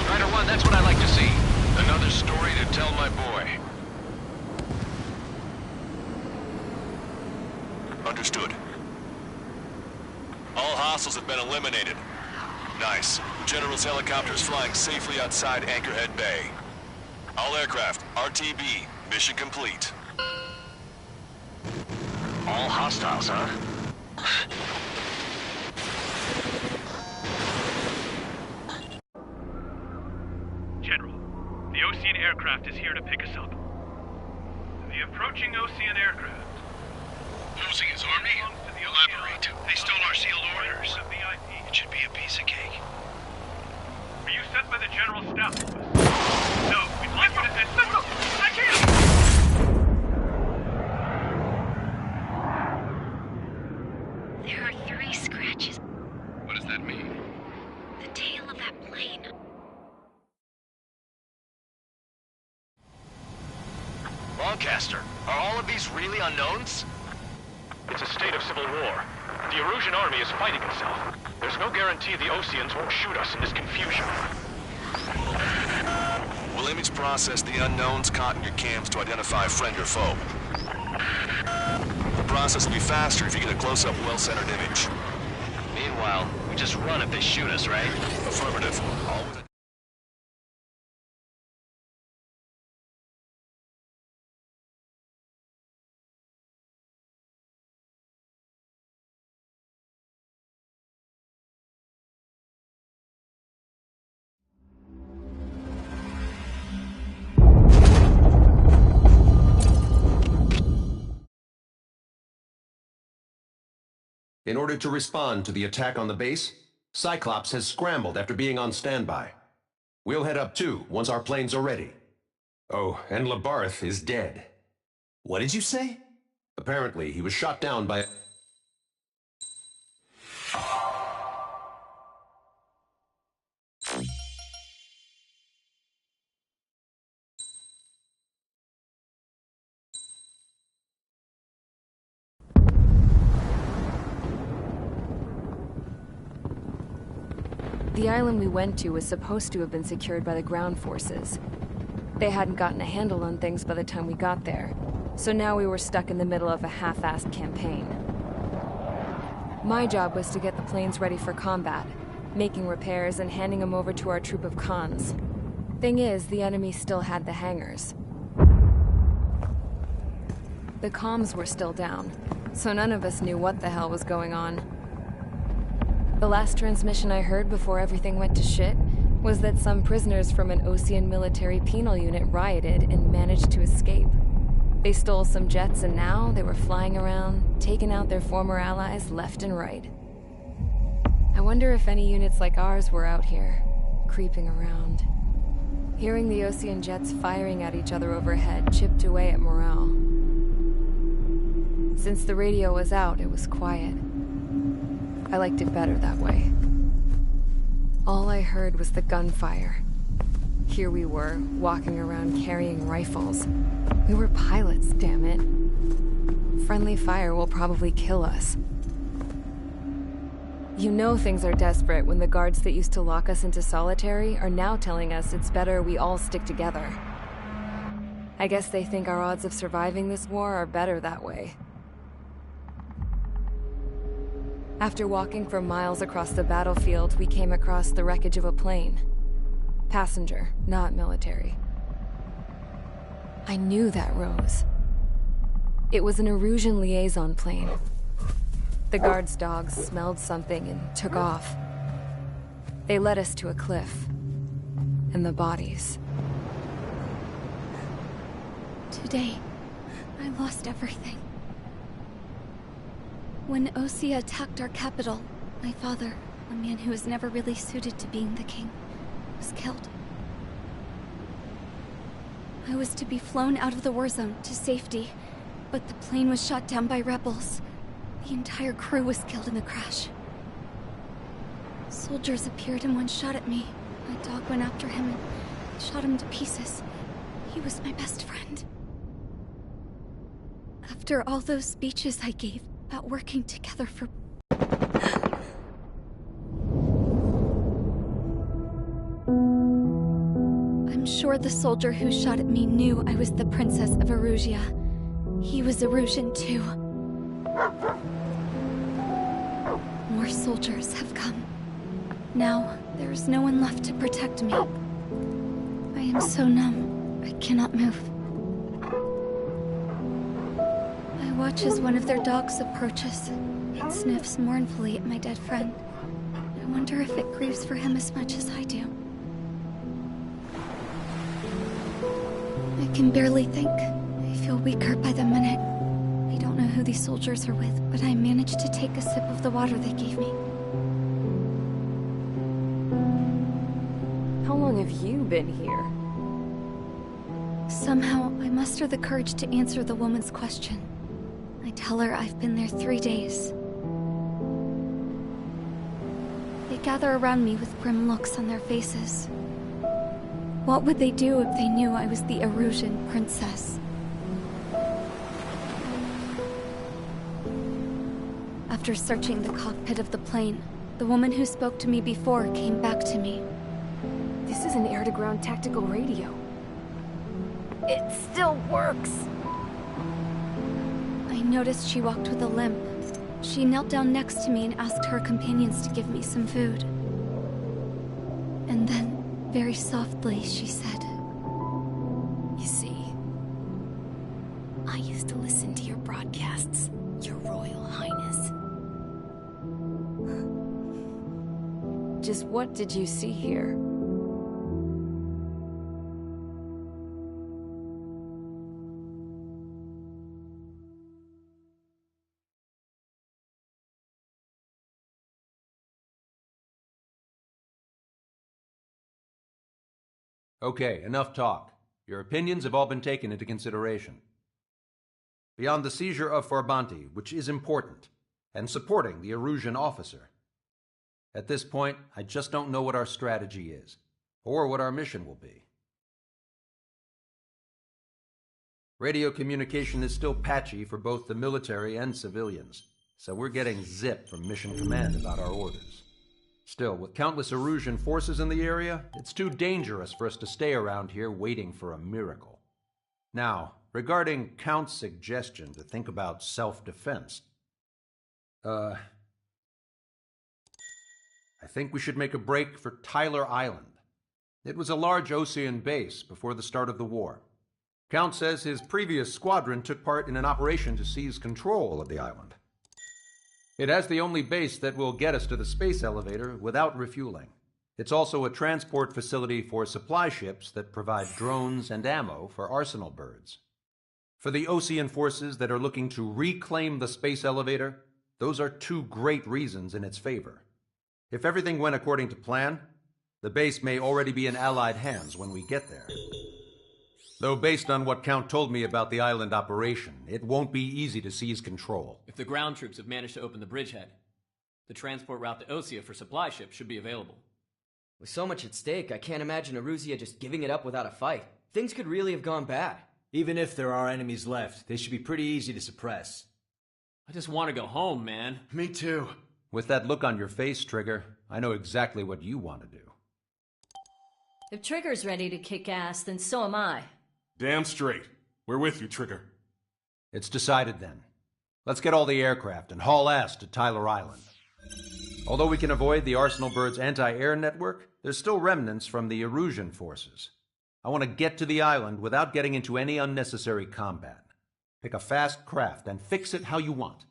Strider 1, that's what I like to see. Another story to tell my boy. Understood. All hostiles have been eliminated. Nice. General's helicopter is flying safely outside Anchorhead Bay. All aircraft, RTB, mission complete. All hostiles, huh? General, the Ocean aircraft is here to pick us up. The approaching Ocean aircraft. Losing his army? Elaborate. They stole our sealed orders. It should be a piece of cake. Are you sent by the General Staff Office? No, we'd like you to escort... I can't! There are 3 scratches. What does that mean? The tail of that plane. Longcaster, are all of these really unknowns? It's a state of civil war. The Erusian army is fighting itself. There's no guarantee the Oseans won't shoot us in this confusion. We'll image process the unknowns caught in your cams to identify friend or foe. The process will be faster if you get a close-up, well-centered image. Meanwhile, we just run if they shoot us, right? Affirmative. All within... In order to respond to the attack on the base, Cyclops has scrambled after being on standby. We'll head up too, once our planes are ready. Oh, and Labarth is dead. What did you say? Apparently, he was shot down by... The island we went to was supposed to have been secured by the ground forces. They hadn't gotten a handle on things by the time we got there, so now we were stuck in the middle of a half-assed campaign. My job was to get the planes ready for combat, making repairs and handing them over to our troop of cons. Thing is, the enemy still had the hangars. The comms were still down, so none of us knew what the hell was going on. The last transmission I heard before everything went to shit was that some prisoners from an Osean military penal unit rioted and managed to escape. They stole some jets and now they were flying around, taking out their former allies left and right. I wonder if any units like ours were out here, creeping around. Hearing the Osean jets firing at each other overhead chipped away at morale. Since the radio was out, it was quiet. I liked it better that way. All I heard was the gunfire. Here we were, walking around carrying rifles. We were pilots, damn it. Friendly fire will probably kill us. You know things are desperate when the guards that used to lock us into solitary are now telling us it's better we all stick together. I guess they think our odds of surviving this war are better that way. After walking for miles across the battlefield, we came across the wreckage of a plane. Passenger, not military. I knew that rose. It was an Erusian liaison plane. The guard's dogs smelled something and took off. They led us to a cliff. And the bodies. Today, I lost everything. When Osea attacked our capital, my father, a man who was never really suited to being the king, was killed. I was to be flown out of the war zone to safety, but the plane was shot down by rebels. The entire crew was killed in the crash. Soldiers appeared and one shot at me. My dog went after him and shot him to pieces. He was my best friend. After all those speeches I gave about working together for... I'm sure the soldier who shot at me knew I was the Princess of Erusia. He was Erusian too. More soldiers have come. Now, there is no one left to protect me. I am so numb, I cannot move. I watch as one of their dogs approaches. It sniffs mournfully at my dead friend. I wonder if it grieves for him as much as I do. I can barely think. I feel weaker by the minute. I don't know who these soldiers are with, but I managed to take a sip of the water they gave me. How long have you been here? Somehow, I muster the courage to answer the woman's question. I tell her I've been there 3 days. They gather around me with grim looks on their faces. What would they do if they knew I was the Erusian princess? After searching the cockpit of the plane, the woman who spoke to me before came back to me. This is an air-to-ground tactical radio. It still works! I noticed she walked with a limp. She knelt down next to me and asked her companions to give me some food. And then, very softly, she said, "You see, I used to listen to your broadcasts, Your Royal Highness." Just what did you see here? Okay, enough talk. Your opinions have all been taken into consideration. Beyond the seizure of Farbanti, which is important, and supporting the Erusian officer, at this point, I just don't know what our strategy is, or what our mission will be. Radio communication is still patchy for both the military and civilians, so we're getting zip from Mission Command about our orders. Still, with countless Erusian forces in the area, it's too dangerous for us to stay around here waiting for a miracle. Now, regarding Count's suggestion to think about self-defense, I think we should make a break for Tyler Island. It was a large Osean base before the start of the war. Count says his previous squadron took part in an operation to seize control of the island. It has the only base that will get us to the space elevator without refueling. It's also a transport facility for supply ships that provide drones and ammo for arsenal birds. For the Osean forces that are looking to reclaim the space elevator, those are two great reasons in its favor. If everything went according to plan, the base may already be in Allied hands when we get there. Though based on what Count told me about the island operation, it won't be easy to seize control. If the ground troops have managed to open the bridgehead, the transport route to Osea for supply ships should be available. With so much at stake, I can't imagine Erusia just giving it up without a fight. Things could really have gone bad. Even if there are enemies left, they should be pretty easy to suppress. I just want to go home, man. Me too. With that look on your face, Trigger, I know exactly what you want to do. If Trigger's ready to kick ass, then so am I. Damn straight. We're with you, Trigger. It's decided then. Let's get all the aircraft and haul ass to Tyler Island. Although we can avoid the Arsenal Bird's anti-air network, there's still remnants from the Erusian forces. I want to get to the island without getting into any unnecessary combat. Pick a fast craft and fix it how you want.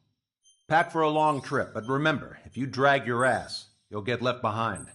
Pack for a long trip, but remember, if you drag your ass, you'll get left behind.